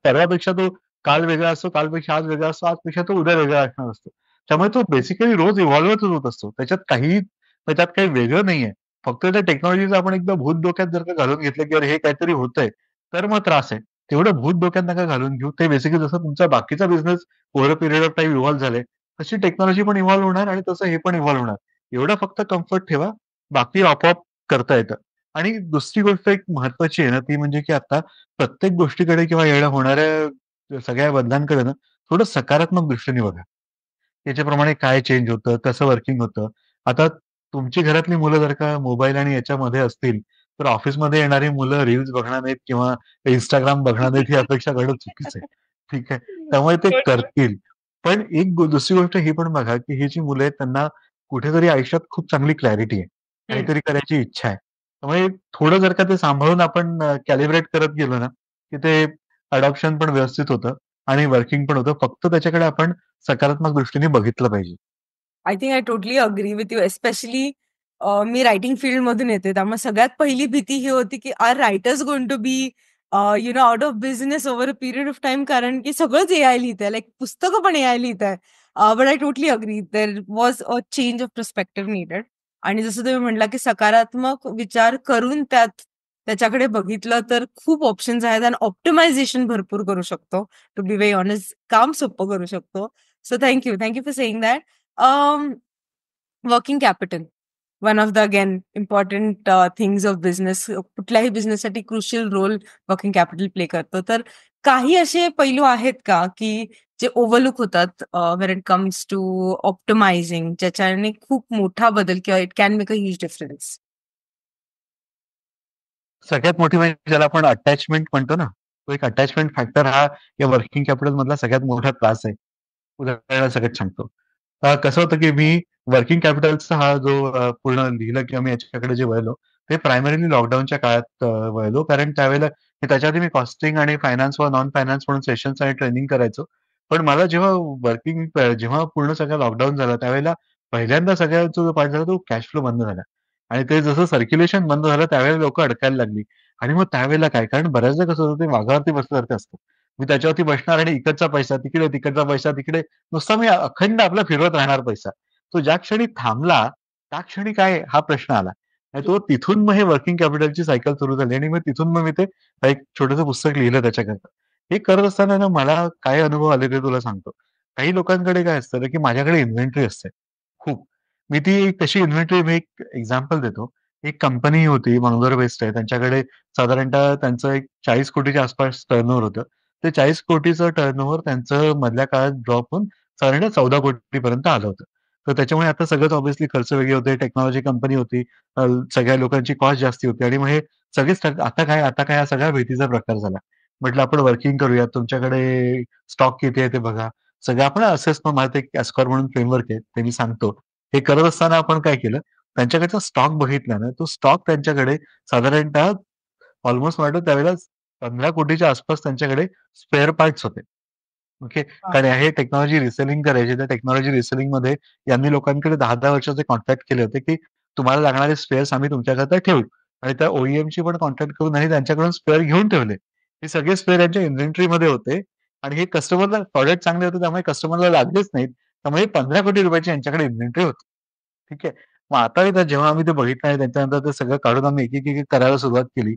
परवापेक्षा तो काल वेगळा असतो, कालपेक्षा आज वेगळा असतो, आजपेक्षा तो उद्या वेगळा असणार असतो. त्यामुळे तो बेसिकली रोज इव्हॉल्वच होत असतो. त्याच्यात काही वेगळं नाहीये. फक्त त्या टेक्नॉलॉजीचं आपण एकदा भूत डोक्यात जर का घालून घेतलं, की अरे हे काहीतरी होतंय, तर मग त्रास आहे. तेवढं भूत डोक्यात नका घालून घेऊ. ते बेसिकली जसं तुमचा बाकीचा business over a period of time evolve झालाय, तशी टेक्नॉलॉजी पण इव्हॉल्व होणार आणि तसं हे पण इव्हॉल्व होणार. एवढा फक्त कम्फर्ट ठेवा, बाकी आपोआप करता येतं. आणि दुसरी गोष्ट एक महत्त्वाची आहे ना, ती म्हणजे की आता प्रत्येक गोष्टीकडे किंवा येणं होणाऱ्या सगळ्या बदलांकडे ना, थोडं सकारात्मक दृष्टीने बघा. त्याच्याप्रमाणे काय चेंज होतं, कसं वर्किंग होतं. आता तुमची घरातली मुलं जर का मोबाईल आणि याच्यामध्ये असतील, तर ऑफिसमध्ये येणारी मुलं रील्स बघणार नाहीत किंवा Instagram बघणार नाहीत ही अपेक्षा करणं चुकीचं आहे. ठीक आहे. त्यामुळे ते करतील. पण एक दुसरी गोष्ट ही पण बघा, की ही जी मुलं आहेत त्यांना कुठेतरी आयुष्यात खूप चांगली क्लॅरिटी आहे. हं. काहीतरी करायची इच्छा आहे. त्यामुळे थोडं जर का ते सांभाळून आपण कॅलिब्रेट करत गेलो ना, की ते अडॉप्शन पण व्यवस्थित होतं आणि वर्किंग पण होतं. फक्त त्याच्याकडे आपण सकारात्मक दृष्टीने बघितलं पाहिजे. I think I totally agree with you. Especially मी रायटिंग फील्डमधून येते. त्यामुळे सगळ्यात पहिली भीती ही होती, की are writers going to be out of business over a period of time, कारण की सगळंच एआय लिहितंय. लाइक पुस्तकं पण एआय लिहितंय. But I totally agree. There was a change of perspective needed. आणि जसं तुम्ही म्हटला, की सकारात्मक विचार करून त्याच्याकडे बघितलं तर खूप ऑप्शन्स आहेत आणि ऑप्टिमायझेशन भरपूर करू शकतो. टू बी व्हेरी ऑनेस्ट, काम सोपं करू शकतो. So thank you. Thank you for saying that. Working capital, one of the again important things of business. कुठल्याही बिझनेससाठी crucial role working capital play करतो. तर काही असे पैलू आहेत का, की जे ओव्हरलुक होतात when it comes to optimising, ज्याच्याने खूप मोठा बदल किंवा it can make a huge difference? सगळ्यात मोठी म्हणजे ज्याला आपण अटॅचमेंट म्हणतो ना, तो एक अटॅचमेंट फॅक्टर हा या वर्किंग कॅपिटल मधला सगळ्यात मोठा त्रास आहे. उदाहरणासकट सांगतो. कसं होतं की मी वर्किंग कॅपिटलचा हा जो पूर्ण लिहिलं किंवा मी याच्याकडे जे वळलो, ते प्रायमरीली लॉकडाऊनच्या काळात वळलो. कारण त्यावेळेला त्याच्या आधी मी कॉस्टिंग आणि फायनान्स व नॉन फायनान्स म्हणून सेशन्स आणि ट्रेनिंग करायचो. पण मला जेव्हा पूर्ण सगळं लॉकडाऊन झालं, त्यावेळेला पहिल्यांदा सगळ्याचा जो पार्ट झाला तो कॅश फ्लो बंद झाला. आणि ते जसं सर्क्युलेशन बंद झालं त्यावेळेला लोकं अडकायला लागली. आणि मग त्यावेळेला काय, कारण बऱ्याचदा कसं होतं ते वाघावरती बसल्यासारखं असतं. मी त्याच्यावरती बसणार आणि इकडचा पैसा तिकडे, तिकडचा पैसा तिकडे, नुसता मी अखंड आपला फिरवत राहणार पैसा. तो ज्या क्षणी थांबला, त्या क्षणी काय हा प्रश्न आला. आणि तो तिथून मग हे वर्किंग कॅपिटलची सायकल सुरू झाली आणि मग तिथून मग मी ते एक छोटंसं पुस्तक लिहिलं त्याच्याकरता. हे करत असताना ना मला काय अनुभव आले ते तुला सांगतो. काही लोकांकडे काय असतं ना, की माझ्याकडे इन्व्हेंटरी असते खूप. मी ती कशी इन्व्हेंटरी मी एक एक्झाम्पल देतो. एक कंपनी होती मंगळूर बेस्ड आहे. त्यांच्याकडे साधारणतः त्यांचं एक 40 कोटीच्या आसपास टर्नओव्हर होतं. ते 40 कोटीचं टर्नओव्हर त्यांचं मधल्या काळात ड्रॉप होऊन साधारण 14 कोटीपर्यंत आलं होतं. तर त्याच्यामुळे आता सगळंच ऑब्व्हियसली खर्च वेगळे होते. टेक्नॉलॉजी कंपनी होती. सगळ्या लोकांची कॉस्ट जास्ती होती आणि मग हे सगळेच आता काय, आता काय हा सगळा भीतीचा प्रकार झाला. म्हटलं आपण वर्किंग करूया. तुमच्याकडे स्टॉक किती आहे ते बघा. सगळं आपण असेस माझं एक एस्कॉर म्हणून फ्रेमवर्क आहे. ते मी सांगतो. हे करत असताना आपण काय केलं, त्यांच्याकडचा स्टॉक बघितला ना, तो स्टॉक त्यांच्याकडे साधारणतः ऑलमोस्ट मला वाटतं त्यावेळेला 15 कोटीच्या आसपास त्यांच्याकडे स्पेअर पार्ट्स होते. ओके. हां. कारण हे टेक्नॉलॉजी रिसेलिंग करायची. त्या टेक्नॉलॉजी रिसेलिंगमध्ये यांनी लोकांकडे 10-10 वर्षाचे कॉन्ट्रॅक्ट केले होते, की तुम्हाला लागणारे स्पेअर्स आम्ही तुमच्याकरता ठेवू. आणि त्या OEMची पण कॉन्ट्रॅक्ट करून आणि त्यांच्याकडून स्पेअर घेऊन ठेवले. हे सगळे स्पेअर यांच्या इन्व्हेंटरीमध्ये होते आणि हे कस्टमरला प्रॉडक्ट चांगले होते त्यामुळे कस्टमरला लागलेच नाहीत. त्यामुळे 15 कोटी रुपयाची यांच्याकडे इन्व्हेंटरी होती. ठीक आहे. मग आता एकदा जेव्हा आम्ही ते बघितलं आणि त्याच्यानंतर ते सगळं काढून आम्ही एक करायला सुरुवात केली.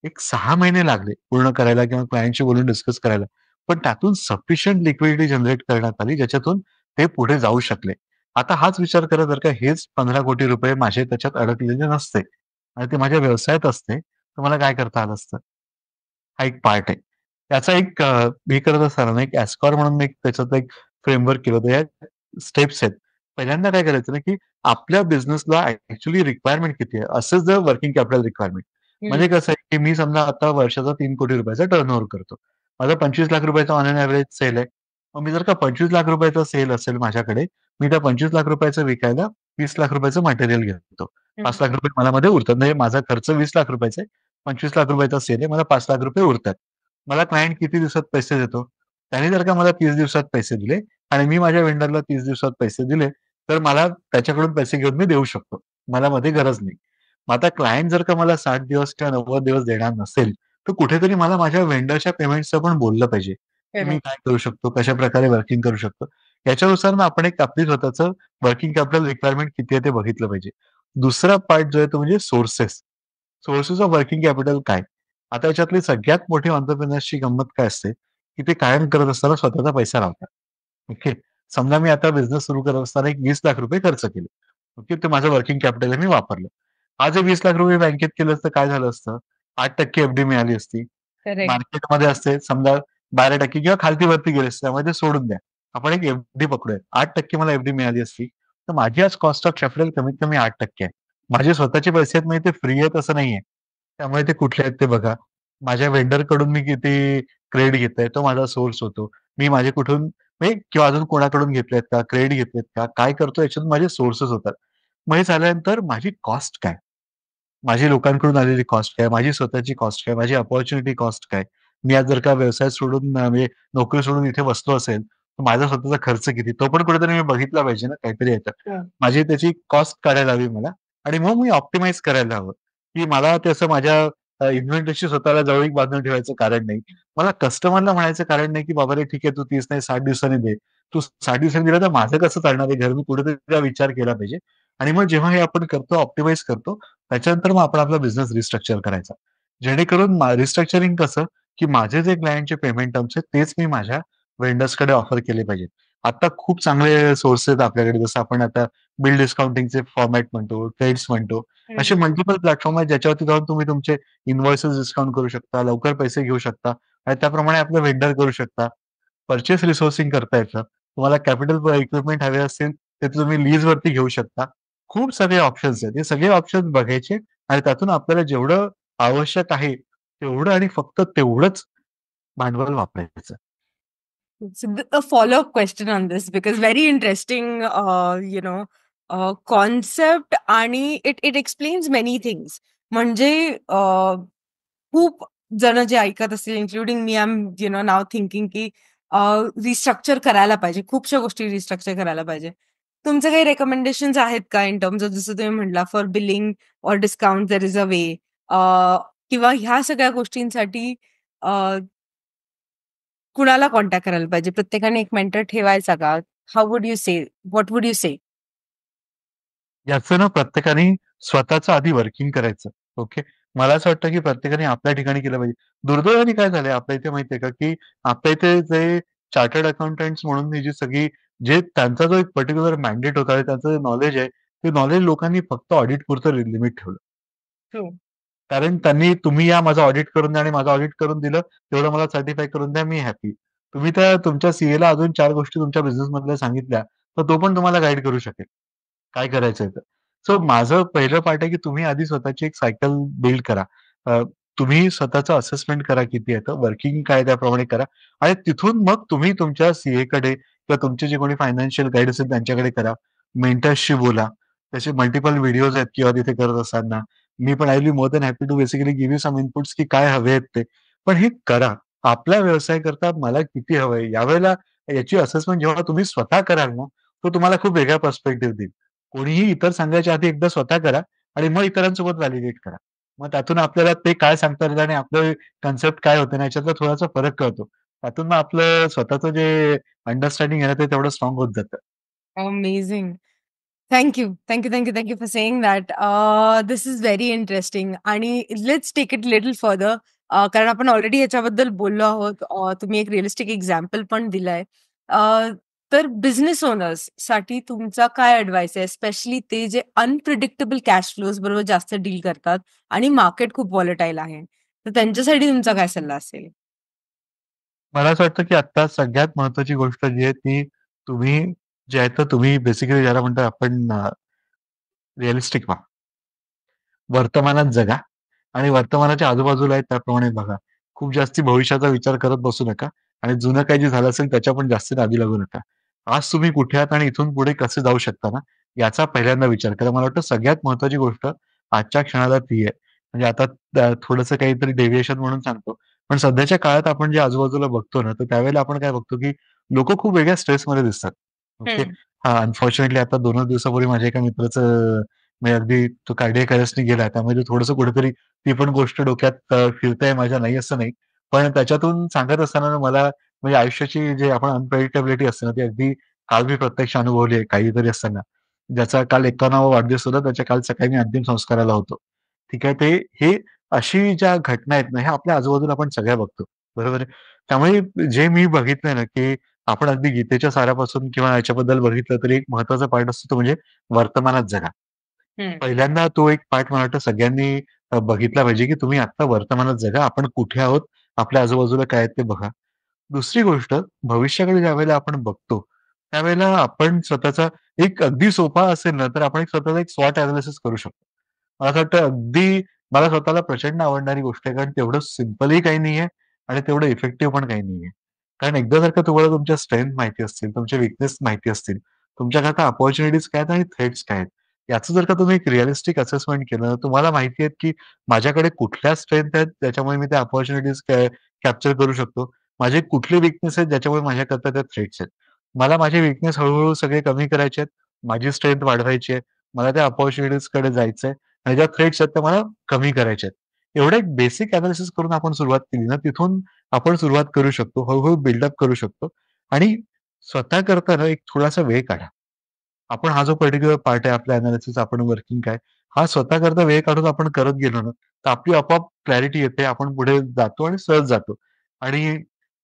एक 6 महिने लागले पूर्ण करायला किंवा क्लायंटशी बोलून डिस्कस करायला. पण त्यातून सफिशियंट लिक्विडिटी जनरेट करण्यात आली, ज्याच्यातून ते पुढे जाऊ शकले. आता हाच विचार करा जर का हेच 15 कोटी रुपये माझे त्याच्यात अडकलेले नसते आणि ते माझ्या व्यवसायात असते, तर मला काय करता आलं असतं? हा एक पार्ट आहे. त्याचा एक हे करत असताना ना, एक एस्कॉर म्हणून एक त्याच्यात एक फ्रेमवर्क केलं होतं. या स्टेप्स आहेत. पहिल्यांदा काय करायचं ना, की आपल्या बिझनेसला ॲक्चुअली रिक्वायरमेंट किती आहे? असंच जर वर्किंग कॅपिटल रिक्वायरमेंट. हं. म्हणजे कसं आहे, की मी समजा आता वर्षाचा 3 कोटी रुपयाचा टर्नओव्हर करतो. माझा 25 लाख रुपयाचा ऑन एन एव्हरेज सेल आहे. मग मी जर का 25 लाख रुपयाचा सेल असेल माझ्याकडे, मी त्या 25 लाख रुपयाचं विकायला 20 लाख रुपयाचं मटेरियल घेतो. हं. 5 लाख रुपये मला मध्ये उरतात. म्हणजे माझा खर्च 20 लाख रुपयाचा आहे. 25 लाख रुपयाचा सेल आहे. मला 5 लाख रुपये उरतात. मला क्लायंट किती दिवसात पैसे देतो? त्याने जर का मला 30 दिवसात पैसे दिले आणि मी माझ्या वेंडरला 30 दिवसात पैसे दिले, तर मला त्याच्याकडून पैसे घेऊन मी देऊ शकतो. मला मध्ये गरज नाही. मग आता क्लायंट जर का मला 60 दिवस किंवा 90 दिवस देणार नसेल, तर कुठेतरी मला माझ्या वेंडरच्या पेमेंट्सचं पण बोललं पाहिजे, की मी करेक्ट. काय करू शकतो, कशाप्रकारे वर्किंग करू शकतो. याच्यानुसार मग आपण एक आपली स्वतःचं वर्किंग कॅपिटल रिक्वायरमेंट किती आहे ते बघितलं पाहिजे. दुसरा पार्ट जो आहे तो म्हणजे sources. Sources of working capital काय? आता याच्यातली सगळ्यात मोठी एंटरप्रेन्योर्सची गंमत काय असते, की ते कायम करत असताना स्वतःचा पैसा लावतात. ओके. समजा मी आता बिझनेस सुरू करत असताना एक ₹20 लाख खर्च केले. ओके. ते माझं वर्किंग कॅपिटल आहे, मी वापरलं. आज हे ₹20,00,000 बँकेत केलं असतं, काय झालं असतं? 8% एफ-डी मिळाली असती. करेक्ट. मार्केटमध्ये असते समजा 12% किंवा खालती-वरती गेले असते, त्यामुळे ते सोडून द्या. आपण एक एफ-डी पकडूया. 8% मला एफ-डी मिळाली असती, तर माझी आज कॉस्ट ऑफ कॅपिटल कमीत कमी 8% आहे. माझे स्वतःचे पैसे आहेत म्हणजे ते फ्री आहेत असं नाहीये. त्यामुळे ते कुठले आहेत ते बघा. माझ्या व्हेंडरकडून मी किती क्रेडिट घेतोय, तो माझा सोर्स होतो. मी माझे कुठून म्हणजे किंवा अजून कोणाकडून घेतलेत का? क्रेडिट घेतलेत का? काय करतो याच्यातून माझे सोर्सेस होतात. मग हे झाल्यानंतर माझी कॉस्ट काय? माझी लोकांकडून आलेली कॉस्ट काय? माझी स्वतःची कॉस्ट काय? माझी अपॉर्च्युनिटी कॉस्ट काय? मी आज जर का व्यवसाय सोडून म्हणजे नोकरी सोडून इथे बसलो असेल, तर माझा स्वतःचा खर्च किती? तो पण कुठेतरी मी बघितला पाहिजे ना काहीतरी ह्याच्यात. हं. माझी त्याची कॉस्ट काढायला हवी मला आणि मग मी ऑप्टिमाइज करायला हवं, की मला ते असं माझ्या इन्व्हेंटरीशी स्वतःला जवळीक बांधून ठेवायचं कारण नाही. मला कस्टमरला म्हणायचं कारण नाही, की "बाबा रे ठीक आहे, तू 30 नाही 60 दिवसांनी दे." तू 60 दिवसांनी दिलं तर माझं कसं चालणार आहे घर? मी कुठेतरी त्याचा विचार केला पाहिजे आणि मग जेव्हा हे आपण करतो, ऑप्टिमाइज करतो, त्याच्यानंतर मग आपण आपला बिझनेस रिस्ट्रक्चर करायचा. जेणेकरून रिस्ट्रक्चरिंग कसं, की माझे जे क्लायंटचे पेमेंट टर्म्स आहेत, तेच मी माझ्या व्हेंडर्सकडे ऑफर केले पाहिजेत. आता खूप चांगले सोर्स आहेत आपल्याकडे, जसं आपण आता बिल डिस्काउंटिंगचे फॉर्मॅट म्हणतो, ट्रेड्स म्हणतो. असे हं. मल्टिपल प्लॅटफॉर्म आहेत, ज्याच्यावरती जाऊन तुम्ही तुमचे इन्व्हॉइसेस डिस्काउंट करू शकता, लवकर पैसे घेऊ शकता आणि त्याप्रमाणे आपलं व्हेंडर करू शकता. पर्चेस रिसोर्सिंग करता येतं. तुम्हाला कॅपिटल इक्विपमेंट हवे असतील, तर तुम्ही लीजवरती घेऊ शकता. खूप सगळे ऑप्शन्स आहेत. हे सगळे ऑप्शन्स बघायचे आणि त्यातून आपल्याला जेवढं आवश्यक आहे, तेवढं आणि फक्त तेवढंच भांडवल वापरायचं. So a follow-up question on this because very interesting, concept आणि it explains many things. म्हणजे खूप जण जे ऐकत असतील इन्क्लुडिंग मी आय एम नाव थिंकिंग की रिस्ट्रक्चर करायला पाहिजे. खूपशा गोष्टी रिस्ट्रक्चर करायला पाहिजे. तुमचे काही रिकमेंडेशन्स आहेत का इन टर्म्स ऑफ जसं तुम्ही म्हटला for billing or discount there is a way किंवा ह्या सगळ्या गोष्टींसाठी कुणाला कॉन्टॅक्ट करायला पाहिजे? प्रत्येकाने एक मेंटर ठेवायचा का? How would you say? What would you say? याचं ना प्रत्येकाने स्वतःचं आधी वर्किंग करायचं. ओके. मला असं वाटतं, की प्रत्येकाने आपल्या ठिकाणी केलं पाहिजे. दुर्दैवाने काय झालंय आपल्या इथे माहिती का, की आपल्या इथे जे चार्टर्ड अकाउंटंट्स म्हणून ही जी सगळी जे त्यांचा जो एक पर्टिक्युलर मॅन्डेट होता, त्यांचं नॉलेज आहे, ते नॉलेज लोकांनी फक्त ऑडिटपुरतं लिमिट ठेवलं. ट्रू. कारण त्यांनी तुम्ही या माझं ऑडिट करून द्या आणि माझं ऑडिट करून दिलं, तेवढं मला सर्टिफाय करून द्या, मी हॅपी. तुम्ही त्या तुमच्या सीएला अजून 4 गोष्टी तुमच्या बिझनेसमधल्या सांगितल्या, तर तो पण तुम्हाला गाईड करू शकेल. काय करायचंय तर. सो माझं पहिलं पार्ट आहे, की तुम्ही आधी स्वतःची एक सायकल बिल्ड करा. अ, तुम्ही स्वतःचं असेसमेंट करा किती येतं, वर्किंग काय त्याप्रमाणे करा आणि तिथून मग तुम्ही तुमच्या सीएकडे किंवा तुमचे जे कोणी फायनान्शियल गाईड असेल त्यांच्याकडे करा. मेंटर्सशी बोला. त्याचे मल्टिपल व्हिडिओज आहेत किंवा तिथे करत असताना. मी पण I will be more than happy to basically give you some inputs की काय हवे आहेत ते. पण हे करा. आपला व्यवसाय करता मला किती हवंय यावेळेला याची असेसमेंट जेव्हा तुम्ही स्वतः कराल ना, तो तुम्हाला खूप वेगळा पर्स्पेक्टिव्ह देईल. कोणीही इतर सांगायच्या आधी एकदा स्वतः करा आणि मग इतरांसोबत व्हॅलिडेट करा. मग त्यातून आपल्याला ते काय सांगतात आणि आपलं कन्सेप्ट काय होतं ना याच्यातला थोडासा फरक कळतो. त्यातून मग आपलं स्वतःचं जे अंडरस्टँडिंग आहे ना ते तेवढं स्ट्राँग होत जातं. Amazing. Thank you. Thank you, thank you, thank you for saying that. This is very interesting आणि let's take it little further कारण आपण ऑलरेडी ह्याच्याबद्दल बोललो आहोत. तुम्ही एक रिअलिस्टिक एक्झाम्पल पण दिलंय. तर बिझनेस ओनर्ससाठी तुमचा काय ॲडवाइस आहे? स्पेशली ते जे अनप्रिडिक्टेबल कॅश फ्लोज बरोबर जास्त डील करतात आणि मार्केट खूप व्हॉलटाईल आहे. तर त्यांच्यासाठी तुमचा काय सल्ला असेल? मला असं वाटतं, की आता सगळ्यात महत्त्वाची गोष्ट जी आहे ती तुम्ही जे आहे तर तुम्ही बेसिकली ज्याला म्हणतो आपण रिअलिस्टिक व्हा. वर्तमानात जगा आणि वर्तमानाच्या आजूबाजूला आहे त्याप्रमाणे बघा. खूप जास्ती भविष्याचा विचार करत बसू नका आणि जुनं काही जे झालं असेल त्याच्या पण जास्त नादी लागू नका. आज तुम्ही कुठे आहात आणि इथून पुढे कसे जाऊ शकता ना, याचा पहिल्यांदा विचार करा. मला वाटतं सगळ्यात महत्त्वाची गोष्ट आजच्या क्षणाला ती आहे. म्हणजे आता थोडंसं काहीतरी डेव्हिएशन म्हणून सांगतो. पण सध्याच्या काळात आपण जे आजूबाजूला बघतो ना, तर त्यावेळेला आपण काय बघतो, की लोकं खूप वेगळ्या स्ट्रेसमध्ये दिसतात. ओके. हं. हां, अनफॉर्च्युनेटली आता 2च दिवसापूर्वी माझ्या एका मित्राचं म्हणजे अगदी तो कार्डियाक अरेस्टने गेला. त्यामुळे थोडंसं कुठेतरी ती पण गोष्ट डोक्यात फिरते माझ्या, नाही असं नाही. पण त्याच्यातून सांगत असताना ना मला म्हणजे आयुष्याची जे आपण अनप्रेडिक्टेबिलिटी असते ना, ती अगदी काल मी प्रत्यक्ष अनुभवली आहे काहीतरी असताना. ज्याचा काल 51वा वाढदिवस होता. त्याच्या काल सकाळी मी अंतिम संस्काराला होतो. ठीक आहे. हे अशी ज्या घटना आहेत ना, ह्या आपल्या आजूबाजूला आपण सगळ्या बघतो. बरोबर आहे. त्यामुळे जे मी बघितलंय ना, की आपण अगदी गीतेच्या सारापासून किंवा याच्याबद्दल बघितलं तरी एक महत्वाचा पार्ट असतो तो म्हणजे वर्तमानात जगा. हं. पहिल्यांदा तो एक पार्ट मला वाटतं सगळ्यांनी बघितला पाहिजे, की तुम्ही आत्ता वर्तमानात जगा. आपण कुठे आहोत, आपल्या आजूबाजूला काय आहे ते बघा. दुसरी गोष्ट, भविष्याकडे ज्यावेळेला आपण बघतो, त्यावेळेला आपण स्वतःचा एक अगदी सोपा असेल ना, तर आपण एक स्वतःचा एक स्वॉट एनालिसिस करू शकतो. मला असं वाटतं अगदी मला स्वतःला प्रचंड आवडणारी गोष्ट आहे, कारण तेवढं सिम्पलही काही नाहीये आणि तेवढं इफेक्टिव्ह पण काही नाहीये. कारण एकदा जर का तुम्हाला तुमच्या स्ट्रेंथ माहिती असतील, तुमचे वीकनेस माहिती असतील, तुमच्याकरता अपॉर्च्युनिटीज काय आहेत आणि थ्रेट्स काय आहेत, याचं जर का तुम्ही एक रिअलिस्टिक असेसमेंट केलं, तुम्हाला माहिती आहे, की माझ्याकडे कुठल्या स्ट्रेंथ आहेत, ज्याच्यामुळे मी त्या अपॉर्च्युनिटीज कॅप्चर करू शकतो. माझे कुठले वीकनेस आहेत, ज्याच्यामुळे माझ्याकरता त्या थ्रेट्स आहेत. मला माझे वीकनेस हळू सगळे कमी करायचे आहेत. माझी स्ट्रेंथ वाढवायची आहे. मला त्या अपॉर्च्युनिटीजकडे जायचंय आणि ज्या थ्रेट्स आहेत, त्या मला कमी करायच्या आहेत. एवढं एक बेसिक एनालिसिस करून आपण सुरुवात केली ना, तिथून आपण सुरुवात करू शकतो. हळू बिल्डअप करू शकतो आणि स्वतः करताना एक थोडासा वेळ काढा. आपण हा जो पर्टिक्युलर पार्ट आहे आपल्या एनालिसिस आपण वर्किंग काय, हा स्वतः करता वेळ काढून आपण करत गेलो ना, तर आपली आपोआप क्लॅरिटी येते. आपण पुढे जातो आणि सहज जातो. आणि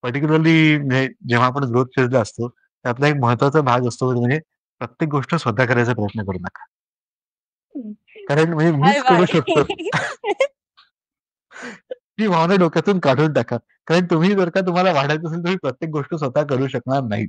पर्टिक्युलरली म्हणजे जेव्हा आपण ग्रोथ फेजला असतो, त्यातला एक महत्त्वाचा भाग असतो तो म्हणजे प्रत्येक गोष्ट स्वतः करायचा प्रयत्न करू नका. कारण म्हणजे बाय, मीच करू बाय. शकतो. ही भावना डोक्यातून काढून टाका. कारण तुम्ही जर का तुम्हाला वाढायचं असेल, तुम्ही प्रत्येक गोष्ट स्वतः करू शकणार नाहीत.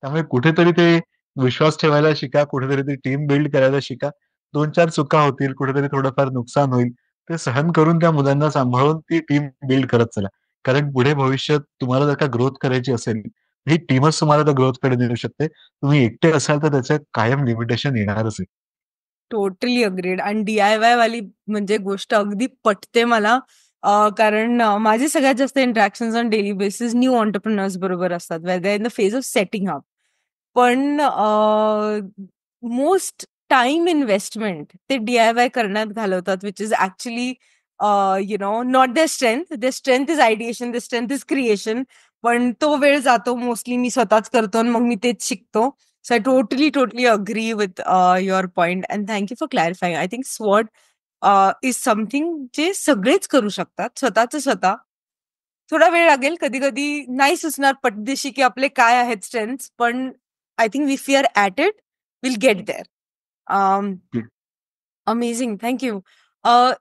त्यामुळे कुठेतरी ते विश्वास ठेवायला शिका, कुठेतरी ती टीम बिल्ड करायला शिका. 2-4 चुका होतील, कुठेतरी थोडंफार नुकसान होईल. ते सहन करून त्या मुलांना सांभाळून ती टीम बिल्ड करत चला. कारण पुढे भविष्यात तुम्हाला जर का ग्रोथ करायची असेल, ही टीमच तुम्हाला त्या ग्रोथकडे नेऊ शकते. तुम्ही एकटे असाल तर त्याचं कायम लिमिटेशन येणारच आहे. टोटली अग्रीड आणि डी-आय-वाय वाली म्हणजे गोष्ट अगदी पटते मला. कारण माझे सगळ्यात जास्त interactions on daily basis new entrepreneurs बरोबर असतात. Where they are in the phase of setting up. पण मोस्ट टाईम इन्व्हेस्टमेंट ते डी-आय-वाय करण्यात घालवतात, which is actually not their strength. Their strength is ideation, their strength is creation. पण तो वेळ जातो मोस्टली मी स्वतःच करतो आणि मग मी तेच शिकतो. So I totally agree with your point and thank you for clarifying. I think SWOT is something जे सगळेच करू शकतात स्वतःचं स्वतः. थोडा वेळ लागेल, कधी-कधी नाही सुचणार पटदिशी की आपले काय आहेत स्ट्रेंथ्स, पण I think if we are at it, will get there. Amazing. Thank you.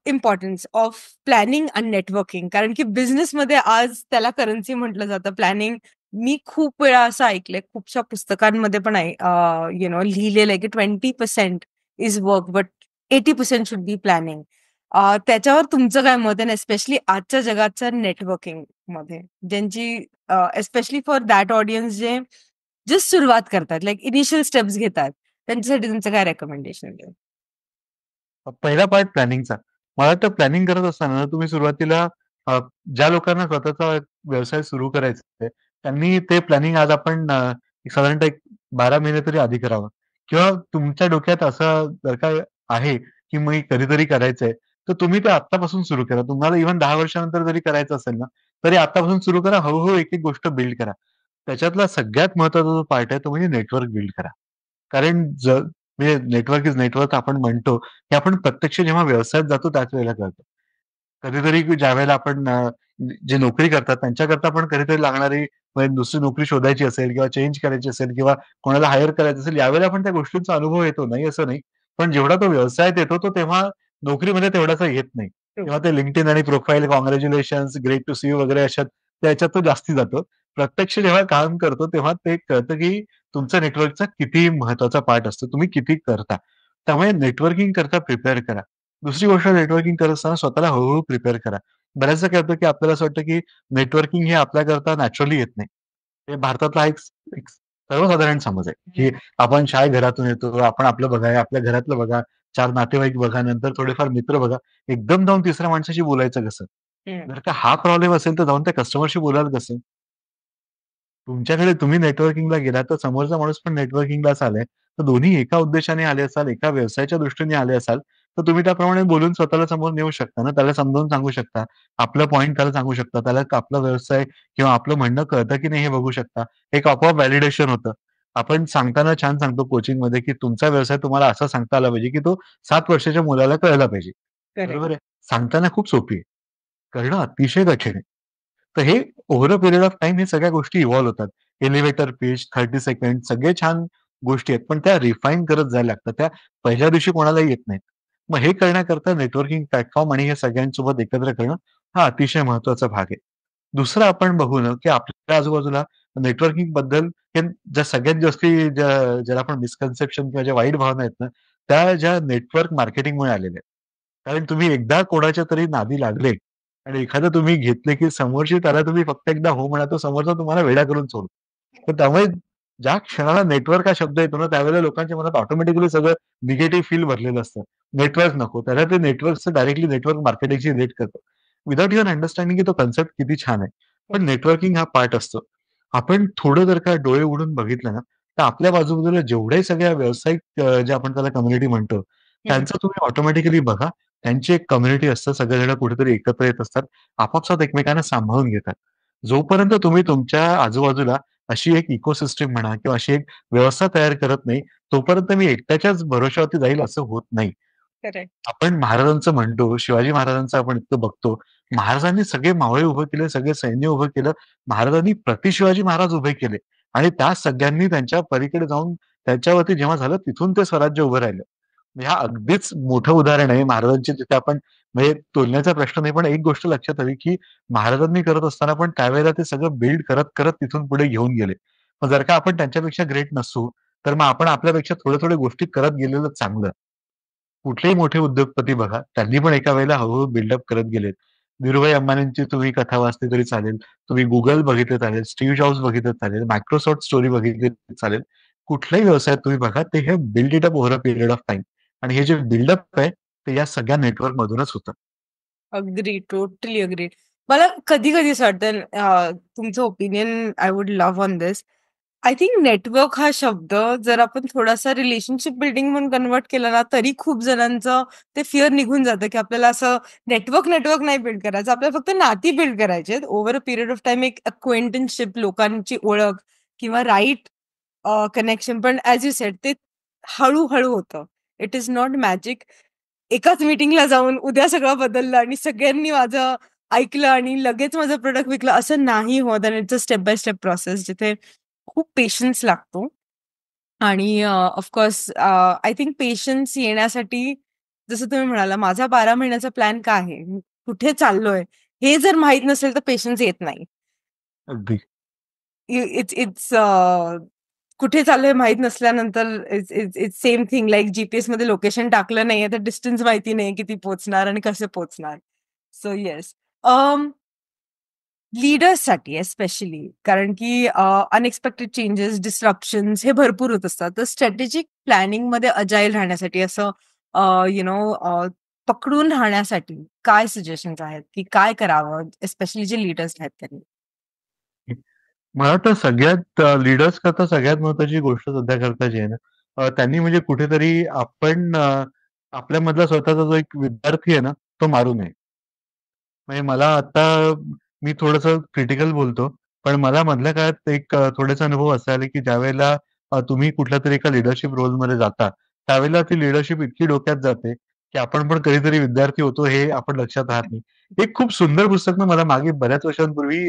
Importance of planning आणि नेटवर्किंग कारण की बिझनेसमध्ये आज त्याला करन्सी म्हटलं जातं प्लॅनिंग. मी खूप वेळा असं ऐकलंय, खूपशा पुस्तकांमध्ये पण लिहिलेलं आहे की 20% is work, but 80% should be planning. त्याच्यावर तुमचं काय मत आहे? आणि एस्पेशली आजच्या जगाच्या नेटवर्किंगमध्ये ज्यांची एस्पेशली फॉर दॅट ऑडियन्स जे जस्ट सुरुवात करतात, लाइक इनिशियल स्टेप्स घेतात, त्यांच्यासाठी तुमचं काय रेकमेंडेशन आहे? पहिला पार्ट प्लॅनिंगचा. मला वाटतं प्लॅनिंग करत असताना ना तुम्ही सुरुवातीला ज्या लोकांना स्वतःचा व्यवसाय सुरू करायचा आहे, त्यांनी ते प्लॅनिंग आज आपण साधारणतः एक 12 महिने तरी आधी करावं किंवा तुमच्या डोक्यात असं जर का आहे, की मी कधीतरी करायचंय, तर तुम्ही ते आत्तापासून सुरू करा. तुम्हाला इव्हन 10 वर्षानंतर जरी करायचं असेल ना, तरी आत्तापासून सुरू करा. हळू एक-एक गोष्ट बिल्ड करा. त्याच्यातला सगळ्यात महत्त्वाचा जो पार्ट आहे, तो म्हणजे नेटवर्क बिल्ड करा. कारण म्हणजे नेटवर्क इज नेटवर्क आपण म्हणतो, हे आपण प्रत्यक्ष जेव्हा व्यवसायात जातो त्याच वेळेला कळतं. कधीतरी ज्यावेळेला आपण जे नोकरी करतात त्यांच्याकरता पण कधीतरी लागणारी म्हणजे दुसरी नोकरी शोधायची असेल किंवा चेंज करायची असेल किंवा कोणाला हायर करायचं असेल, यावेळेला पण त्या गोष्टींचा अनुभव येतो, नाही असं नाही. पण जेवढा तो व्यवसायात येतो, तो तेव्हा नोकरीमध्ये तेवढासा येत नाही. तेव्हा ते LinkedIn आणि profile, congratulations, great to see you वगैरे अशात त्याच्यात तो जास्ती जातो. प्रत्यक्ष जेव्हा काम करतो, तेव्हा ते कळतं की तुमचा नेटवर्कचा किती महत्त्वाचा पार्ट असतो, तुम्ही किती करता. त्यामुळे नेटवर्किंग करता प्रिपेअर करा. दुसरी गोष्ट नेटवर्किंग करत असताना स्वतःला हळू प्रिपेअर करा. बऱ्याचदा काय होतं, की आपल्याला असं वाटतं, की नेटवर्किंग हे आपल्याकरता नॅचरली येत नाही. हे भारतातला हा एक सर्वसाधारण समज आहे, की आपण शाळे घरातून येतो, आपण आपलं बघा, आपल्या घरातलं बघा, 4 नातेवाईक बघा, नंतर थोडेफार मित्र बघा. एकदम जाऊन तिसऱ्या माणसाशी बोलायचं कसं? जर का हा प्रॉब्लेम असेल, तर जाऊन त्या कस्टमरशी बोलाल कसं? तुमच्याकडे तुम्ही नेटवर्किंगला गेलात, तर समोरचा माणूस पण नेटवर्किंगलाच आलाय. तर दोन्ही एका उद्देशाने आले असाल, एका व्यवसायाच्या दृष्टीने आले असाल, तर तुम्ही त्याप्रमाणे बोलून स्वतःला समोर नेऊ शकता ना. त्याला समजावून सांगू शकता. आपलं पॉइंट त्याला सांगू शकता. त्याला आपला व्यवसाय किंवा आपलं म्हणणं कळतं की नाही हे बघू शकता. एक आपोआप व्हॅलिडेशन होतं. आपण सांगताना छान सांगतो कोचिंगमध्ये, की तुमचा व्यवसाय तुम्हाला असा सांगता आला पाहिजे, की तो 7 वर्षाच्या मुलाला कळला पाहिजे. करेक्ट. बरोबर आहे? सांगताना खूप सोपी आहे. करणं अतिशय कठीण आहे. तर हे over a period of time हे सगळ्या गोष्टी इव्हॉल्व होतात. एलिव्हेटर पिच, 30 सेकंड सगळे छान गोष्टी आहेत. पण त्या रिफाईन करत जायला लागतात. त्या पहिल्या दिवशी कोणालाही येत नाहीत. मग हे करण्याकरता नेटवर्किंग प्लॅटफॉर्म आणि हे सगळ्यांसोबत एकत्र करणं हा अतिशय महत्त्वाचा भाग आहे. दुसरं आपण बघू ना, की आपल्या आजूबाजूला नेटवर्किंग बद्दल हे ज्या सगळ्यात जास्ती ज्याला आपण मिसकन्सेप्शन किंवा ज्या वाईट भावना आहेत ना, त्या ज्या नेटवर्क मार्केटिंगमुळे आलेल्या आहेत. कारण तुम्ही एकदा कोणाच्या तरी नादी लागले आणि एखादं तुम्ही घेतले, की समोरची त्याला तुम्ही फक्त एकदा हो म्हणा, तो समोरचा तुम्हाला वेडा करून सोडतो. तर त्यामुळे ज्या क्षणाला नेटवर्क हा शब्द येतो ना, त्यावेळेला लोकांच्या मनात ऑटोमॅटिकली सगळं निगेटिव्ह फील भरलेलं असतं. नेटवर्क नको. त्याला ते नेटवर्कचं डायरेक्टली नेटवर्क मार्केटिंगशी रिलेट करतो. विथआऊट इव्हन अंडरस्टँडिंग की तो कन्सेप्ट किती छान आहे. पण नेटवर्किंग हा पार्ट असतो. आपण थोडं जर का डोळे उघडून बघितलं ना, तर आपल्या बाजूबाजूला जेवढ्याही सगळ्या व्यावसायिक जे आपण त्याला कम्युनिटी म्हणतो, त्यांचं तुम्ही ऑटोमॅटिकली बघा. त्यांची एक कम्युनिटी असतं. सगळेजण कुठेतरी एकत्र येत असतात. आपापसात एकमेकांना सांभाळून घेतात. जोपर्यंत तुम्ही तुमच्या आजूबाजूला अशी एक इकोसिस्टम म्हणा किंवा अशी एक व्यवस्था तयार करत नाही, तोपर्यंत मी एकट्याच्याच भरोश्यावरती जाईल असं होत नाही. करेक्ट. आपण महाराजांचं म्हणतो, शिवाजी महाराजांचं आपण इतकं बघतो. महाराजांनी सगळे मावळे उभं केले, सगळे सैन्य उभं केलं. महाराजांनी शिवाजी महाराज उभे केले आणि त्या सगळ्यांनी त्यांच्या पलीकडे जाऊन त्यांच्यावरती जेव्हा झालं तिथून ते स्वराज्य उभं राहिलं. ह्या अगदीच मोठं उदाहरण आहे महाराजांची तिथे आपण म्हणजे तुलनेचा प्रश्न नाही, पण एक गोष्ट लक्षात आली, की महाराजांनी करत असताना पण त्यावेळेला ते सगळं बिल्ड करत तिथून पुढे घेऊन गेले. मग जर का आपण त्यांच्यापेक्षा ग्रेट नसू, तर मग आपण आपल्यापेक्षा थोड्या-थोड्या गोष्टी करत गेलेलं चांगलं. कुठलेही मोठे उद्योगपती बघा, त्यांनी पण एका वेळेला हळू-हळू बिल्डअप करत गेलेत. धीरूभाई अंबानींची तुम्ही कथा वाचली तरी चालेल. तुम्ही Google बघितलं चालेल, स्टीव्ह जॉब्स बघितलं चालेल, Microsoft स्टोरी बघितली तरी चालेल. कुठल्याही व्यवसायात तुम्ही बघा, ते हे build it up over a period of time आणि हे जे बिल्डअप आहे, ते या सगळ्या नेटवर्क मधूनच होतं. Agree, totally agreed. मला कधी-कधी असं वाटतं तुमचं opinion I would love on this. I think network हा शब्द जर आपण थोडासा रिलेशनशिप बिल्डिंग म्हणून कन्व्हर्ट केला ना, तरी खूप जणांचं ते फिअर निघून जातं, की आपल्याला असं नेटवर्क नाही बिल्ड करायचं. आपल्याला फक्त नाती बिल्ड करायची आहेत. Over a period of time एक अक्वेंटन्सशिप, लोकांची ओळख किंवा राइट कनेक्शन. पण ॲज यू सेड ते हळू-हळू होतं. It is not magic. एकाच मीटिंगला जाऊन उद्या सगळं बदललं आणि सगळ्यांनी माझं ऐकलं आणि लगेच माझं प्रॉडक्ट विकलं असं नाही होत. आणि it's a step by step process जिथे खूप पेशन्स लागतो. आणि आय थिंक पेशन्स येण्यासाठी जसं तुम्ही म्हणाला, माझा 12 महिन्याचा प्लॅन काय आहे? कुठे चाललोय? हे जर माहीत नसेल तर पेशन्स येत नाही. अगदी. इट्स इट्स कुठे चाललोय माहीत नसल्यानंतर इट्स सेम थिंग लाइक जी-पी-एसमध्ये लोकेशन टाकलं नाहीये, तर डिस्टन्स माहिती नाहीये किती पोहोचणार आणि कसे पोहोचणार. So yes. लीडर्ससाठी एस्पेशली कारण की अनएक्सपेक्टेड चेंजेस, डिस्रप्शन्स हे भरपूर होत असतात. तर स्ट्रॅटेजिक प्लॅनिंगमध्ये अजाईल राहण्यासाठी असं पकडून राहण्यासाठी काय सजेशन्स आहेत, की काय करावं एस्पेशली जे लीडर्स आहेत त्यांनी? मला वाटतं सगळ्यात लीडर्स करता सगळ्यात महत्त्वाची गोष्ट सध्या करता जी आहे ना, त्यांनी म्हणजे कुठेतरी आपण आपल्यामधला स्वतःचा जो एक विद्यार्थी आहे ना, तो मारू नये. म्हणजे मला आता मी थोडंसं क्रिटिकल बोलतो, पण मला मधल्या काळात एक थोडेसे अनुभव असे आले, की ज्यावेळेला तुम्ही कुठल्यातरी एका लीडरशिप रोलमध्ये जाता, त्यावेळेला ती लीडरशिप इतकी डोक्यात जाते, की आपण पण कधीतरी विद्यार्थी होतो हे आपण लक्षात राहत नाही. एक खूप सुंदर पुस्तक ना मला मागे बऱ्याच वर्षांपूर्वी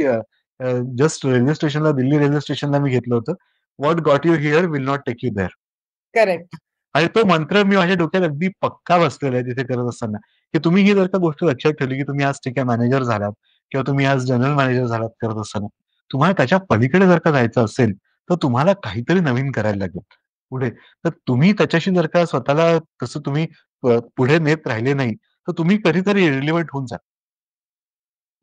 जस्ट रेल्वे स्टेशनला दिल्ली रेल्वे स्टेशनला मी घेतलं होतं. "What got you here will not take you there." Correct. आणि तो मंत्र मी माझ्या डोक्यात अगदी पक्का बसलेला आहे तिथे करत असताना, की तुम्ही ही जर का गोष्ट लक्षात ठेवली, की तुम्ही आज ठीक आहे मॅनेजर झालात किंवा तुम्ही आज जनरल मॅनेजर झालात करत असताना. तुम्हाला त्याच्या पलीकडे जर का जायचं असेल, तर तुम्हाला काहीतरी नवीन करायला लागेल पुढे. तर तुम्ही त्याच्याशी जर का स्वतःला तसं तुम्ही पुढे नेत राहिले नाही, तर तुम्ही कधीतरी इर्रिलेव्हंट होऊन जाल.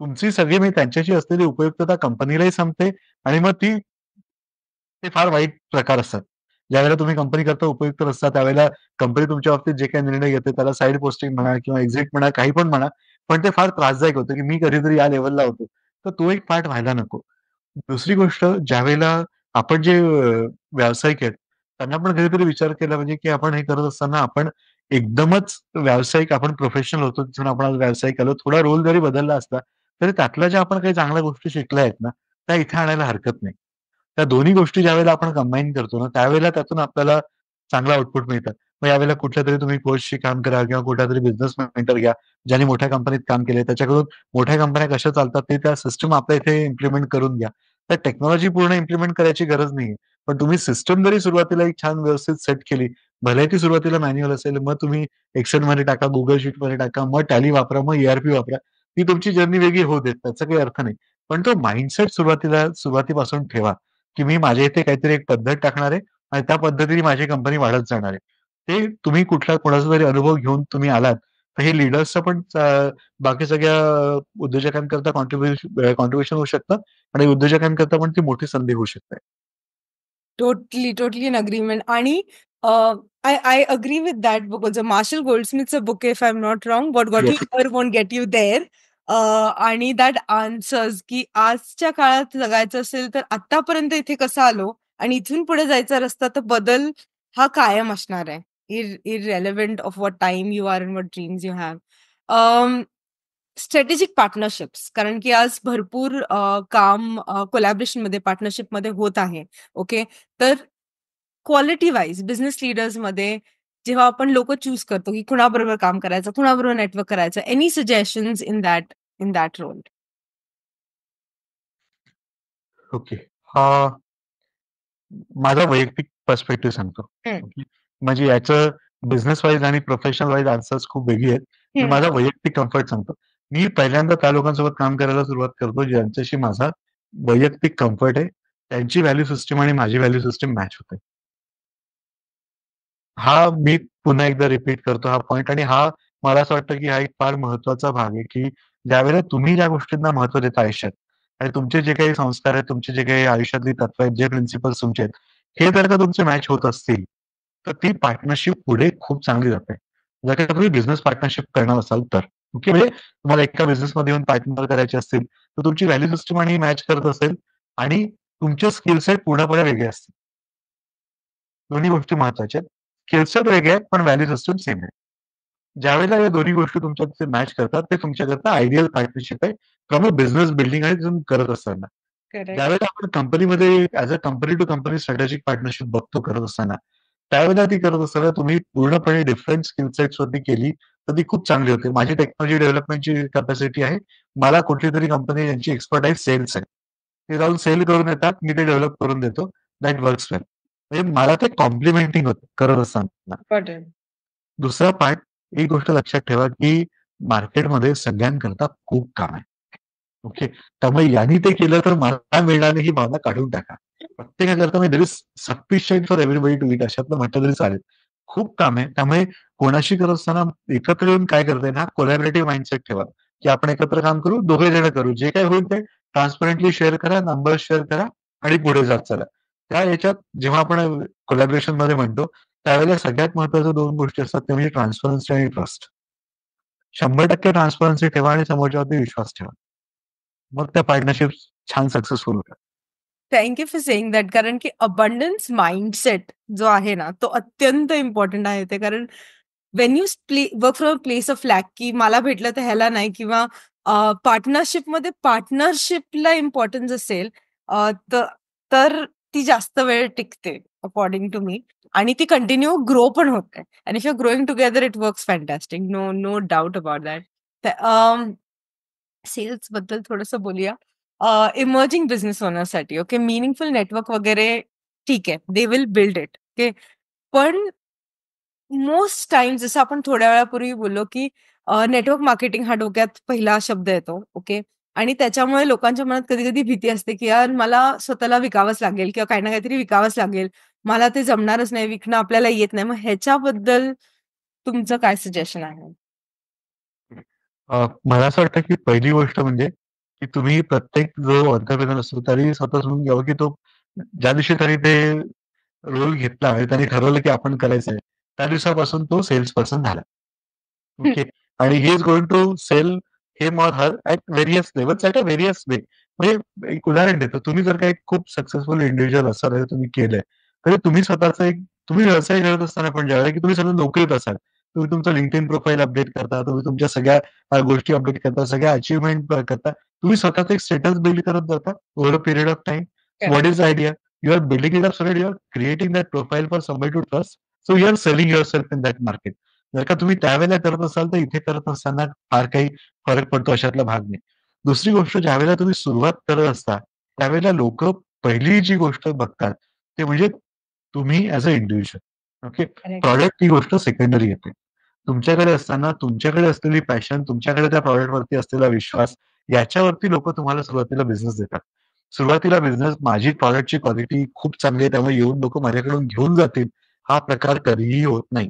तुमची सगळी म्हणजे त्यांच्याशी असलेली उपयुक्तता कंपनीलाही संपते आणि मग ते फार वाईट प्रकार असतात. ज्यावेळेला तुम्ही कंपनीकरता उपयुक्त नसता, त्यावेळेला कंपनी तुमच्या बाबतीत जे काही निर्णय घेते, त्याला साइड पोस्टिंग म्हणा किंवा एक्झिट म्हणा, काही पण म्हणा, पण ते फार त्रासदायक होतं, की मी कधीतरी या लेव्हलला होतो. तर तो एक पार्ट व्हायला नको. दुसरी गोष्ट ज्यावेळेला आपण जे व्यावसायिक आहेत, त्यांना पण कधीतरी विचार केला पाहिजे, की आपण हे करत असताना आपण एकदमच व्यावसायिक आपण प्रोफेशनल होतो, तिथून आपण आज व्यावसायिक आलो. थोडा रोल जरी बदलला असला, तरी त्यातल्या ज्या आपण काही चांगल्या गोष्टी शिकल्या आहेत ना, त्या इथे आणायला हरकत नाही. त्या दोन्ही गोष्टी ज्यावेळेला आपण कंबाईन करतो ना, त्यावेळेला त्यातून आपल्याला चांगलं आउटपुट मिळतं. मग यावेळेला कुठल्यातरी तुम्ही कोचशी काम करा किंवा कुठल्यातरी बिझनेस मेंटर घ्या, ज्याने मोठ्या कंपनीत काम केलंय. त्याच्याकडून मोठ्या कंपन्या कशा चालतात ते त्या सिस्टम आपल्या इथे इम्प्लिमेंट करून घ्या. तर टेक्नॉलॉजी पूर्ण इम्प्लिमेंट करायची गरज नाहीये. पण तुम्ही सिस्टम जरी सुरुवातीला एक छान व्यवस्थित सेट केली, भले ती सुरुवातीला मॅन्युअल असेल, मग तुम्ही एक्सेलमध्ये टाका, Google शीटमध्ये टाका, मग टॅली वापरा, मग ERP वापरा. ती तुमची जर्नी वेगळी होऊ देत. त्याचा काही अर्थ नाही. पण तो माइंडसेट सुरुवातीपासून ठेवा, की मी माझ्या इथे काहीतरी एक पद्धत टाकणार आहे आणि त्या पद्धतीने माझी कंपनी वाढत जाणार आहे. ते तुम्ही कोणाचा तरी अनुभव घेऊन तुम्ही आलात, तर हे लीडर्सचं पण बाकी सगळ्या उद्योजकांकरता कॉन्ट्रिब्युशन होऊ शकतं आणि उद्योजकांकरता पण ती मोठी संधी होऊ शकते. Totally in agreement. आणि I agree with that book also. Marshall Goldsmith's book, if I'm not wrong, what got you Yes. here won't get you there. आणि दॅट आन्सर्स की आजच्या काळात जगायचं असेल तर आतापर्यंत इथे कसं आलो आणि इथून पुढे जायचा रस्ता, तर बदल हा कायम असणार आहे. Irrelevant of what time you are and what dreams you have. Strategic partnerships, कारण की आज भरपूर काम कोलॅबरेशनमध्ये, पार्टनरशिपमध्ये होत आहे. ओके, तर क्वालिटी वाईज बिझनेस लीडर्समध्ये जेव्हा आपण लोक चूज करतो की कुणाबरोबर काम करायचं, कुणाबरोबर नेटवर्क करायचं, any suggestions in that role? Okay. माझा वैयक्तिक पर्स्पेक्टिव्ह सांगतो. ओके. म्हणजे याचं बिझनेस वाईज आणि प्रोफेशनल वाईज आन्सर्स खूप वेगळी आहेत. मी माझा वैयक्तिक कम्फर्ट सांगतो. मी पहिल्यांदा त्या लोकांसोबत काम करायला सुरुवात करतो, ज्यांच्याशी माझा वैयक्तिक कम्फर्ट आहे. त्यांची व्हॅल्यू सिस्टम आणि माझी व्हॅल्यू सिस्टम मॅच होते. मी पुन्हा एकदा रिपीट करतो हा पॉइंट आणि मला असं वाटतं, की हा एक फार महत्त्वाचा भाग आहे, की ज्यावेळेला तुम्ही ज्या गोष्टींना महत्त्व देता आयुष्यात आणि तुमचे जे काही संस्कार आहेत, तुमचे जे काही आयुष्यातली तत्व आहेत, जे प्रिन्सिपल्स तुमचे आहेत, हे जर का तुमचे मॅच होत असतील, तर ती पार्टनरशिप पुढे खूप चांगली जाते. जर का तुम्ही बिझनेस पार्टनरशिप करणार असाल तर. ओके. म्हणजे तुम्हाला एका बिझनेसमध्ये येऊन पार्टनर करायचे असतील, तर तुमची व्हॅल्यू सिस्टम आणि मॅच करत असेल आणि तुमचे स्किल सेट पूर्णपणे वेगळे असतील. दोन्ही गोष्टी महत्त्वाच्या आहेत. स्किल सेट वेगळे आहेत, पण व्हॅल्यू सिस्टम सेम आहे. ज्यावेळेला या दोन्ही गोष्टी तुमच्यात मॅच करतात, ते तुमच्याकरता आयडियल पार्टनरशिप आहे फ्रॉम अ बिझनेस बिल्डिंग आणि तुम्ही करत असताना. करेक्ट. ज्यावेळेला आपण कंपनीमध्ये as a company to company strategic partnership बघतो करत असताना, त्यावेळेला ती करत असताना तुम्ही पूर्णपणे डिफरंट स्किल सेट्सवरती केली, तर ती खूप चांगली होते. माझी टेक्नॉलॉजी डेव्हलपमेंटची कॅपॅसिटी आहे. मला कुठलीतरी कंपनी ज्यांची एक्सपर्टाईज सेल्स आहे. ते जाऊन सेल करून येतात, मी ते डेव्हलप करून देतो. दॅट वर्क्स वेल. म्हणजे मला ते कॉम्प्लिमेंटिंग होतं करत असताना. इम्पॉर्टंट. दुसरा पार्ट, एक गोष्ट लक्षात ठेवा, की मार्केटमध्ये सगळ्यांकरता खूप काम आहे. ओके. त्यामुळे यांनी ते केलं तर मला मिळणार नाही ही भावना काढून टाका. प्रत्येकाकरता म्हणजे there is sufficient for everybody to eat अशातलं म्हटलं तरी चालेल. खूप काम आहे. त्यामुळे कोणाशी करत असताना एकत्र येऊन काय करता येईल, हा कोलॅबोरेटिव्ह माइंडसेट ठेवा, की आपण एकत्र काम करू, दोघे जण करू. जे काही होईल ते ट्रान्सपरंटली शेअर करा, नंबर्स शेअर करा आणि पुढे जात चला. त्या याच्यात जेव्हा आपण कोलॅबोरेशनमध्ये म्हणतो, त्यावेळेला सगळ्यात महत्त्वाच्या 2 गोष्टी असतात, ते म्हणजे ट्रान्सपरन्सी आणि ट्रस्ट. 100% ट्रान्सपरन्सी ठेवा आणि समोरच्यावरती विश्वास ठेवा. मग त्या पार्टनरशिप छान सक्सेसफुल होतात. Thank you for saying that. कारण की अबंडन्स माइंडसेट जो आहे ना, तो अत्यंत इम्पॉर्टंट आहे. ते कारण when you work from a place of lack, की मला भेटलं तर ह्याला नाही, किंवा पार्टनरशिपमध्ये पार्टनरशिपला इम्पॉर्टन्स असेल, तर तर ती जास्त वेळ टिकते अकॉर्डिंग टू मी, आणि ती कंटिन्यू ग्रो पण होते. आणि if you growing together it works fantastic. No doubt about that. Sales बद्दल थोडंसं बोलूया. इमर्जिंग बिझनेस ओनरसाठी ओके, मीनिंगफुल नेटवर्क वगैरे ठीक आहे, they will build it. Okay, पण मोस्ट टाइम्स जसं आपण थोड्या वेळापूर्वी बोललो, की नेटवर्क मार्केटिंग हा डोक्यात पहिला शब्द येतो. ओके, आणि त्याच्यामुळे लोकांच्या मनात कधी-कधी भीती असते, की यार मला स्वतःला विकावंच लागेल किंवा काही ना काहीतरी विकावंच लागेल. मला ते जमणारच नाही, विकणं आपल्याला येत नाही. मग ह्याच्याबद्दल तुमचं काय सजेशन आहे? मला असं वाटतं, की पहिली गोष्ट म्हणजे, की तुम्ही प्रत्येक जो एंटरप्रेन्योर असतो तरी स्वतः समजून घ्यावं, की तो ज्या दिवशी त्याने ते रोल घेतला आणि त्याने ठरवलं, की आपण करायचंय, त्या दिवसापासून तो सेल्स पर्सन झाला. ओके. आणि he is going to sell him or her at various levels at a various way. म्हणजे एक उदाहरण देतो. तुम्ही जर का एक खूप सक्सेसफुल इंडिव्हिज्युअल असाल आणि तुम्ही केलंय, तर तुम्ही स्वतःचा तुम्ही व्यवसाय करत असताना पण ज्यावेळेला की तुम्ही सगळं नोकरीत असाल, तुम्ही तुमचं LinkedIn प्रोफाइल अपडेट करता, तुम्ही तुमच्या सगळ्या गोष्टी अपडेट करता, सगळ्या अचीव्हमेंट करता. तुम्ही स्वतःचं एक स्टेटस बिल्ड करत जाता over a period of time. What is the idea? You are building it up so that you are creating that profile for somebody to trust. So you are selling yourself in that market. जर का तुम्ही त्यावेळेला करत असाल, तर इथे करत असताना फार काही फरक पडतो अशातला भाग नाही. दुसरी गोष्ट, ज्यावेळेला तुम्ही सुरुवात करत असता, त्यावेळेला लोकं पहिली जी गोष्ट बघतात, ते म्हणजे तुम्ही as a individual. Okay. Correct. Product ही गोष्ट सेकंडरी येते. तुमच्याकडे असताना तुमच्याकडे असलेली पॅशन, तुमच्याकडे त्या प्रॉडक्टवरती असलेला विश्वास, याच्यावरती लोकं तुम्हाला सुरुवातीला बिझनेस देतात. सुरुवातीला बिझनेस माझी प्रॉडक्टची क्वालिटी खूप चांगली आहे, त्यामुळे येऊन लोकं माझ्याकडून घेऊन जातील, हा प्रकार कधीही होत नाही.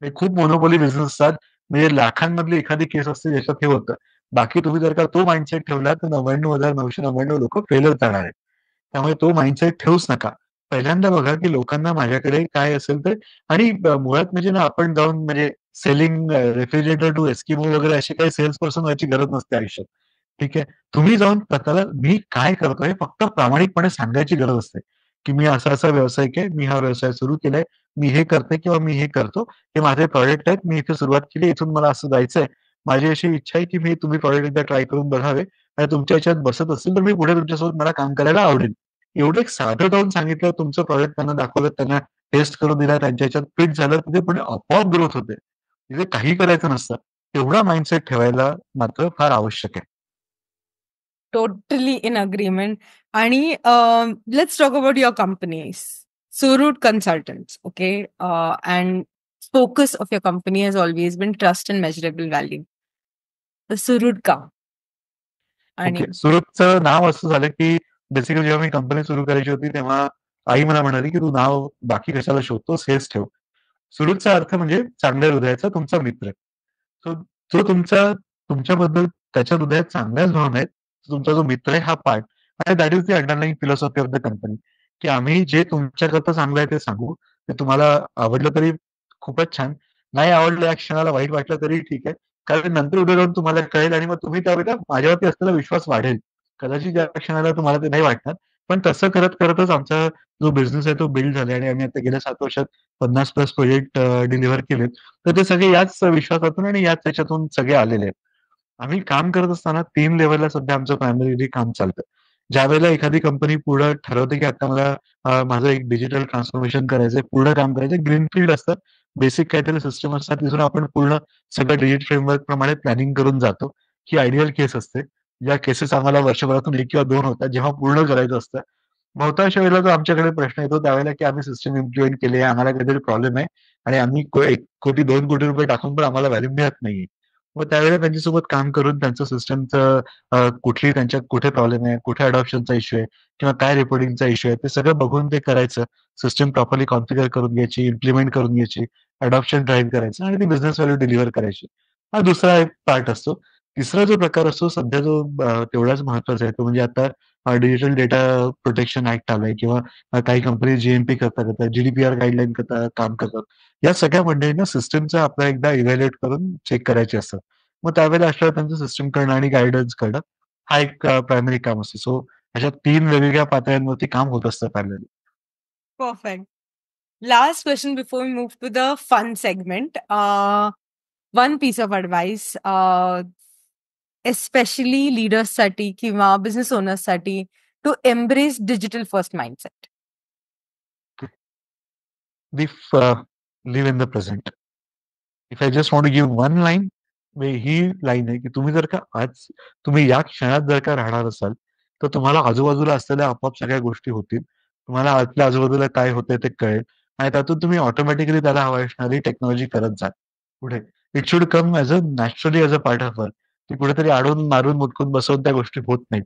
हे खूप मोनोपोली बिझनेस असतात. म्हणजे लाखांमधली एखादी केस असते ज्याच्यात हे होतं. बाकी तुम्ही जर का तो माइंडसेट ठेवला तर 99,999 लोकं फेलच जाणार आहेत. त्यामुळे तो माइंडसेट ठेवूच नका. पहिल्यांदा बघा की लोकांना माझ्याकडे काय असेल ते आणि मुळात म्हणजे ना आपण जाऊन म्हणजे सेलिंग रेफ्रिजरेटर टू एस्किमो वगैरे अशी काही सेल्स पर्सन व्हायची गरज नसते आयुष्यात. ठीक आहे. तुम्ही जाऊन स्वतःला मी काय करतोय फक्त प्रामाणिकपणे सांगायची गरज असते, की मी असा-असा व्यावसायिक आहे. मी हा व्यवसाय सुरू केलाय. मी हे करते किंवा मी हे करतो. हे माझे प्रॉडक्ट आहेत. मी इथे सुरुवात केली. इथून मला असं जायचंय. माझी अशी इच्छा आहे, की मी तुम्ही प्रॉडक्ट एकदा ट्राय करून बघावे आणि तुमच्या ह्याच्यात बसत असेल, तर मी पुढे तुमच्यासोबत मला काम करायला आवडेल. एवढं एक साधं जाऊन सांगितलं, तुमचं प्रॉडक्ट त्यांना दाखवलं, त्यांना टेस्ट करून दिला, त्यांच्या ह्याच्यात फिट झालं, तिथे पुढे आपोआप ग्रोथ होते. तिथे काही करायचं नसतं. तेवढा माइंडसेट ठेवायला मात्र फार आवश्यक आहे. Totally in agreement. आणि let's talk about your companies. Surut Consultants, okay? And focus of your company has always been trust and measurable value. The Surut का? आणि ओके. सुरतचं नाव असं झालं, की बेसिकली जेव्हा मी कंपनी सुरू करायची होती, तेव्हा आई मला म्हणाली, की "तू नाव बाकी कशाला शोधतोस, हेच ठेव." सुरुतचा अर्थ म्हणजे चांगल्या हृदयाचा तुमचा मित्र. तो जो तुमच्याबद्दल त्याच्या हृदयात चांगल्याच भावना आहेत. तुमचा जो मित्र आहे हा पार्ट आणि that is the underlying philosophy of the company, की आम्ही जे तुमच्याकरता चांगलं आहे ते सांगू. ते तुम्हाला आवडलं तरी खूपच छान. नाही आवडलं या क्षणाला वाईट वाटलं तरी ठीक आहे. कारण नंतर उद्या जाऊन तुम्हाला कळेल आणि मग तुम्ही त्यावेळेला माझ्यावरती असलेला विश्वास वाढेल. कदाचित ज्या क्षणाला तुम्हाला ते नाही वाटणार. पण तसं करतच आमचा जो बिझनेस आहे तो बिल्ड झाला आणि आम्ही आता गेल्या 7 वर्षात 50 प्लस प्रोजेक्ट डिलिव्हर केलेत. तर ते सगळे याच विश्वासातून आणि याच त्याच्यातून सगळे आलेले आहेत. आम्ही काम करत असताना 3 लेव्हलला सध्या आमचं प्रायमरीली काम चालतं. ज्यावेळेला एखादी कंपनी पुढं ठरवते, की आता मला माझं एक डिजिटल ट्रान्सफॉर्मेशन करायचंय, पूर्ण काम करायचंय. ग्रीनफील्ड असतं. बेसिक काहीतरी सिस्टम असतात. तिथून आपण पूर्ण सगळं डिजिटल फ्रेमवर्क प्रमाणे प्लॅनिंग करून जातो. ही आयडियल केस असते. या केसेस आम्हाला वर्षभरातून 1 किंवा 2 होतात, जेव्हा पूर्ण करायचं असतं. बहुतांश वेळेला जो आमच्याकडे प्रश्न येतो त्यावेळेला, की आम्ही सिस्टम इम्प्लिमेंट केली आहे, आम्हाला काहीतरी प्रॉब्लेम आहे आणि आम्ही ₹1,00,00,000 ₹2,00,00,000 टाकून पण आम्हाला व्हॅल्यू मिळत नाहीये. मग त्यावेळेला त्यांच्यासोबत काम करून त्यांचं सिस्टमचं कुठली त्यांच्यात कुठे प्रॉब्लेम आहे, कुठे अडॉप्शनचा इश्यू आहे किंवा काय रिपोर्टिंगचा इश्यू आहे, ते सगळं बघून ते करायचं. सिस्टम प्रॉपरली कॉन्फिगर करून घ्यायची, इम्प्लिमेंट करून घ्यायची, अडॉप्शन ड्राईव्ह करायचं आणि ती बिझनेस व्हॅल्यू डिलिव्हर करायची. हा दुसरा एक पार्ट असतो. तिसरा जो प्रकार असतो सध्या जो तेवढाच महत्त्वाचा आहे तो म्हणजे आता डिजिटल डेटा प्रोटेक्शन ॲक्ट आलाय किंवा काही कंपनी जी-एम-पी करता जी-डी-पी-आर गाईडलाईन करता काम करतात. या सगळ्या मंडळींना सिस्टमचा आपला एकदा इव्हॅल्युएट करून चेक करायचे असतात. मग त्यावेळेला अशा त्यांचं सिस्टम करणं आणि गाईडन्स करणं हा एक प्रायमरी काम असतो. सो अशा 3 वेगवेगळ्या पातळ्यांवरती काम होत असतं parallelly. Perfect. Last question before we move to the fun segment. One piece of advice, especially leadersसाठी किंवा बिझनेस ओनर्ससाठी to embrace digital first mindset. Live in the present. If I just want to give one line, ही line आहे, की तुम्ही जर का आज तुम्ही या क्षणात जर का राहणार असाल, तर तुम्हाला आजूबाजूला असलेल्या आपोआप सगळ्या गोष्टी होतील. तुम्हाला आपल्या आजूबाजूला काय होतंय ते कळेल आणि त्यातून तुम्ही ऑटोमॅटिकली त्याला हवी असणारी टेक्नॉलॉजी करत जाल पुढे. It should come naturally as a part of work. ती कुठेतरी आडून, मारून, मुटकून बसवून त्या गोष्टी होत नाहीत.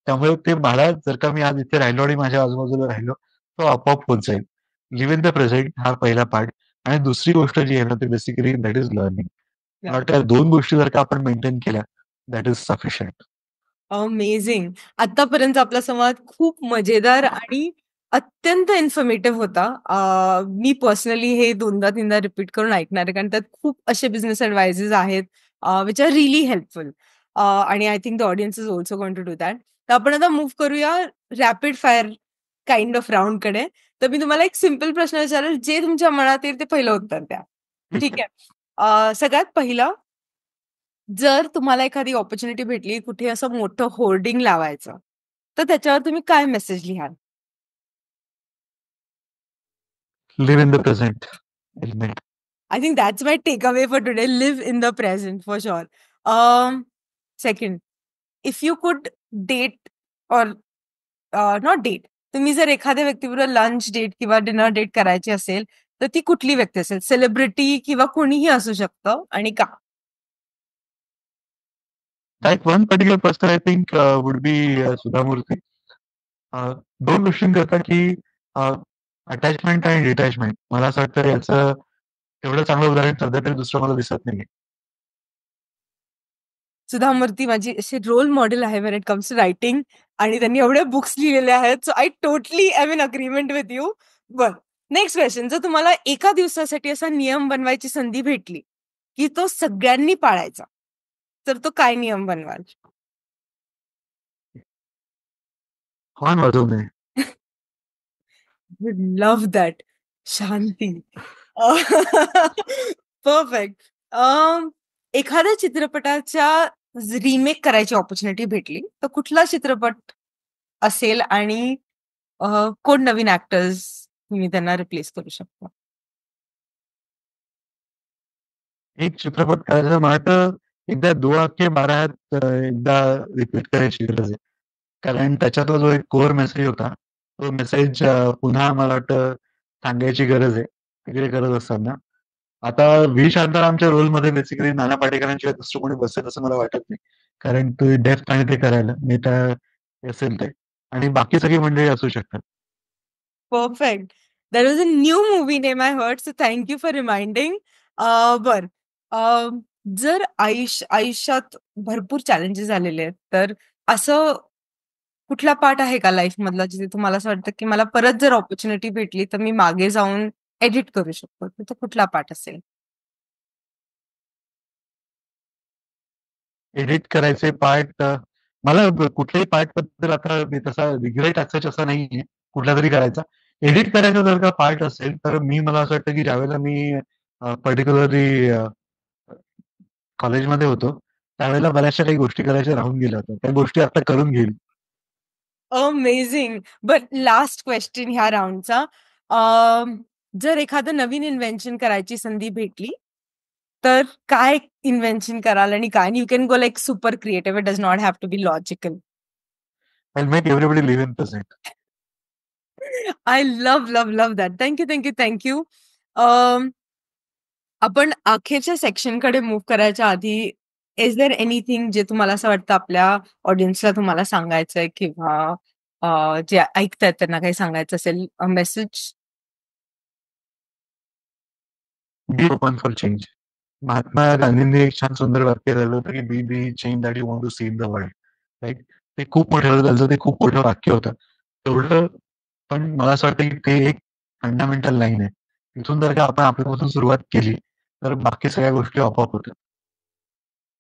त्यामुळे ते मला जर का मी आज इथे राहिलो आणि माझ्या आजूबाजूला राहिलो, तो आपोआप होत जाईल. लिव्ह इन द प्रेझेंट हा पहिला पार्ट. आणि दुसरी गोष्ट जी आहे ना, ती बेसिकली दॅट इज लर्निंग. मला वाटतं या 2 गोष्टी जर का आपण मेंटेन केल्या, दॅट इज सफिशियंट. अमेझिंग. आतापर्यंत आपला संवाद खूप मजेदार आणि अत्यंत इन्फॉर्मेटिव्ह होता. मी पर्सनली हे 2दा-3दा रिपीट करून ऐकणार आहे, कारण त्यात खूप असे बिझनेस एडवाइसेस आहेत विच आर रिअली हेल्पफुल. आणि I think the audience is also going to do that. तर आपण आता मूव्ह करूया रॅपिड फायर काइंड ऑफ राउंडकडे. तर मी तुम्हाला एक सिंपल प्रश्न विचारेल, जे तुमच्या मनात येईल ते पहिलं उत्तर द्या. ठीक आहे. सगळ्यात पहिला, जर तुम्हाला एखादी अपॉर्च्युनिटी भेटली कुठे असं मोठं होर्डिंग लावायचं, तर त्याच्यावर तुम्ही काय मेसेज लिहाल? Leave in the present. Element. I think that's my takeaway for today. Live in the present for sure. Second, if you could date or not date, तुम्ही जर एखाद्या व्यक्तीबरोबर लंच डेट किंवा डिनर डेट करायची असेल, तर ती कुठली व्यक्ती असेल? सेलिब्रिटी किंवा कोणीही असू शकतं आणि का? That one particular person I think would be Sudha Murthy. 2 गोष्टींकरता की अटॅचमेंट आणि डिटॅचमेंट. मला असं वाटतं याचं एवढं चांगलं उदाहरण सध्या तरी दुसरं मला दिसत नाहीये. सुधा मूर्ती माझी अशी रोल मॉडेल आहे when it comes to writing आणि त्यांनी एवढे बुक्स लिहिलेले आहेत. So I totally I am in agreement with you. बरं, नेक्स्ट क्वेश्चन. जर तुम्हाला एका दिवसासाठी असा नियम बनवायची संधी भेटली, की तो सगळ्यांनी पाळायचा, तर तो काय नियम बनवाल? हॉर्न वाजवणे. Would love that. Shanti. Perfect. एखाद्या चित्रपटाच्या रिमेक करायची ऑपॉर्च्युनिटी भेटली, तर कुठला चित्रपट असेल आणि कोण नवीन ॲक्टर्स तुम्ही त्यांना रिप्लेस करू शकता? एक चित्रपट करायचा मला वाटतं एकदा 2 आंखे 12 आहेत एकदा रिपीट करायची गरज आहे. कारण त्याच्यातला जो एक कोर मेसेज होता, तो मेसेज पुन्हा मला वाटतं सांगायची गरज आहे. तिकडे करत असताना. आता व्ही. शांतारामच्या रोलमध्ये बेसिकली नाना पाटेकरांशिवाय दुसरं कोणी बसेल असं मला वाटत नाही. कारण तो डेप्थ आणि ते करायला नेता असेल ते आणि बाकी सगळी मंडळी असू शकतात. Perfect. That was a new movie name I heard, so thank you for reminding. बरं, जर आयुष्यात भरपूर चॅलेंजेस आलेले आहेत, तर असं कुठला पार्ट आहे का लाईफमधला जिथे तुम्हाला असं वाटतं, की मला परत जर ऑपॉर्च्युनिटी भेटली, तर मी मागे जाऊन एडिट करू शकतो? तर तो कुठला पार्ट असेल? एडिट करायचे पार्ट मला कुठल्याही पार्टबद्दल आता मी तसा रिग्रेट असा नाहीये, कुठलातरी करायचा. एडिट करायचा जर का पार्ट असेल, तर मला असं वाटतं की ज्यावेळेला मी पर्टिक्युलरली कॉलेजमध्ये होतो, त्यावेळेला बऱ्याचशा काही गोष्टी करायच्या राहून गेल्या होत्या. त्या गोष्टी आता करून घेईल. अमेझिंग. बट लास्ट क्वेश्चन ह्या राउंडचा. जर एखादं नवीन इन्व्हेन्शन करायची संधी भेटली, तर काय इन्व्हेन्शन कराल आणि काय? You can go like super creative. It does not have to be logical. I will make everybody live in present. I love that. Thank you. आपण अखेरच्या सेक्शनकडे मूव्ह करायच्या आधी, इज देअर एनिथिंग जे तुम्हाला असं वाटतं आपल्या ऑडियन्सला तुम्हाला सांगायचंय किंवा जे ऐकतायत त्यांना काही सांगायचं असेल, message? Be open for change. Mahatma गांधींनी एक छान सुंदर वाक्य लिहिलं होतं, की be the change that you want to see in the world. Right? ते खूप मोठं त्यांचं ते खूप मोठं वाक्य होतं. तेवढं पण मला असं वाटतं, की ते एक फंडामेंटल लाईन आहे. तिथून जर का आपण आपल्यापासून सुरुवात केली, तर बाकी सगळ्या गोष्टी आपोआप होतात.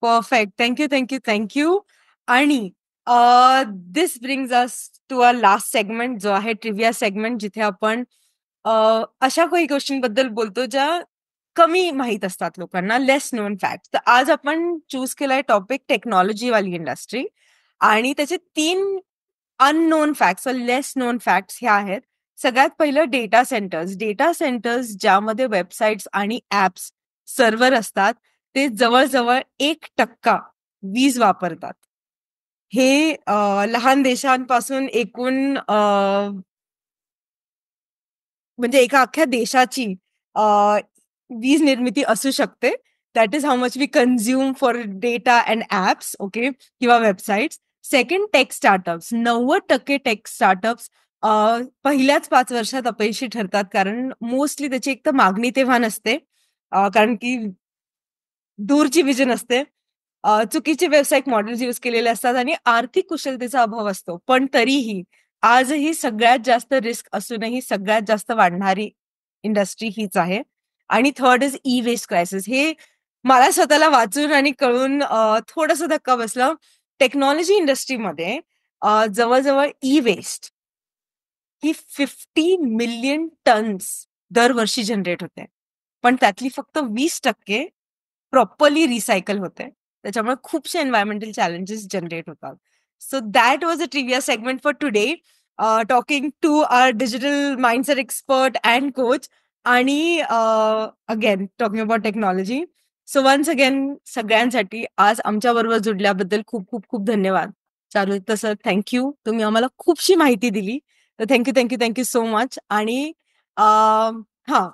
परफेक्ट. Thank you. आणि this brings us to a last segment जो आहे ट्रिव्हिया सेगमेंट, जिथे आपण अशा काही गोष्टींबद्दल बोलतो ज्या कमी माहीत असतात लोकांना, लेस नोन फॅक्ट्स. तर आज आपण चूज केलाय टॉपिक टेक्नॉलॉजीवाली इंडस्ट्री आणि त्याचे 3 अननोन फॅक्ट्स लेस नोन फॅक्ट्स ह्या आहेत. सगळ्यात पहिलं डेटा सेंटर्स. डेटा सेंटर्स ज्यामध्ये वेबसाईट्स आणि ॲप्स, सर्व्हर असतात, ते जवळ-जवळ 1% वीज वापरतात. हे लहान देशांपासून एकूण म्हणजे एका अख्ख्या देशाची वीज निर्मिती असू शकते. That is how much we consume for data and apps, okay, किंवा websites. Second, tech startups. 90% tech startups पहिल्याच 5 वर्षात अपयशी ठरतात. कारण मोस्टली त्याची एक तर मागणी तेव्हा नसते, कारण की दूरची विजन असते. चुकीचे व्यावसायिक मॉडेल्स यूज केलेले असतात आणि आर्थिक कुशलतेचा अभाव असतो. पण तरीही आजही सगळ्यात जास्त रिस्क असूनही सगळ्यात जास्त वाढणारी इंडस्ट्री हीच आहे. आणि थर्ड इज ई-वेस्ट क्रायसिस. हे मला स्वतःला वाचून आणि कळून थोडासा धक्का बसला. टेक्नॉलॉजी इंडस्ट्रीमध्ये जवळ-जवळ ई-वेस्ट ही 50 मिलियन टन्स दरवर्षी जनरेट होते. पण त्यातली फक्त 20% प्रॉपरली रिसायकल होते. त्याच्यामुळे खूपशे एन्व्हायर्नमेंटल चॅलेंजेस जनरेट होतात. So that was a trivia segment for today. Talking to our digital mindset expert and coach आणि again talking about technology. So once again सगळ्यांसाठी आज आमच्याबरोबर जुडल्याबद्दल खूप खूप खूप धन्यवाद. Charudatta sir, thank you. तुम्ही आम्हाला खूपशी माहिती दिली. तर थँक्यू सो मच. आणि हां,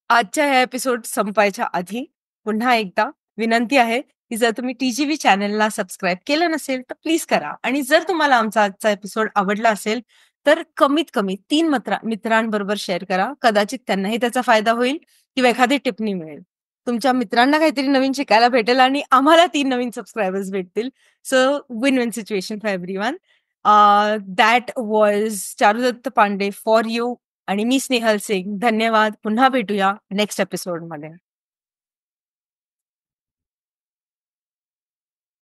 आजच्या ह्या एपिसोड संपायच्या आधी पुन्हा एकदा विनंती आहे, की जर तुम्ही टीजीव्ही चॅनलला सबस्क्राईब केलं नसेल, तर प्लीज करा. आणि जर तुम्हाला आमचा आजचा एपिसोड आवडला असेल, तर कमीत कमी 3 मित्रांबरोबर शेअर करा. कदाचित त्यांनाही त्याचा फायदा होईल किंवा एखादी टिप्पणी मिळेल. तुमच्या मित्रांना काहीतरी नवीन शिकायला भेटेल आणि आम्हाला 3 नवीन सबस्क्रायबर्स भेटतील. So win win situation for everyone. That was Charudatt Pande for you आणि मी स्नेहल सिंग. धन्यवाद. पुन्हा भेटूया नेक्स्ट एपिसोडमध्ये.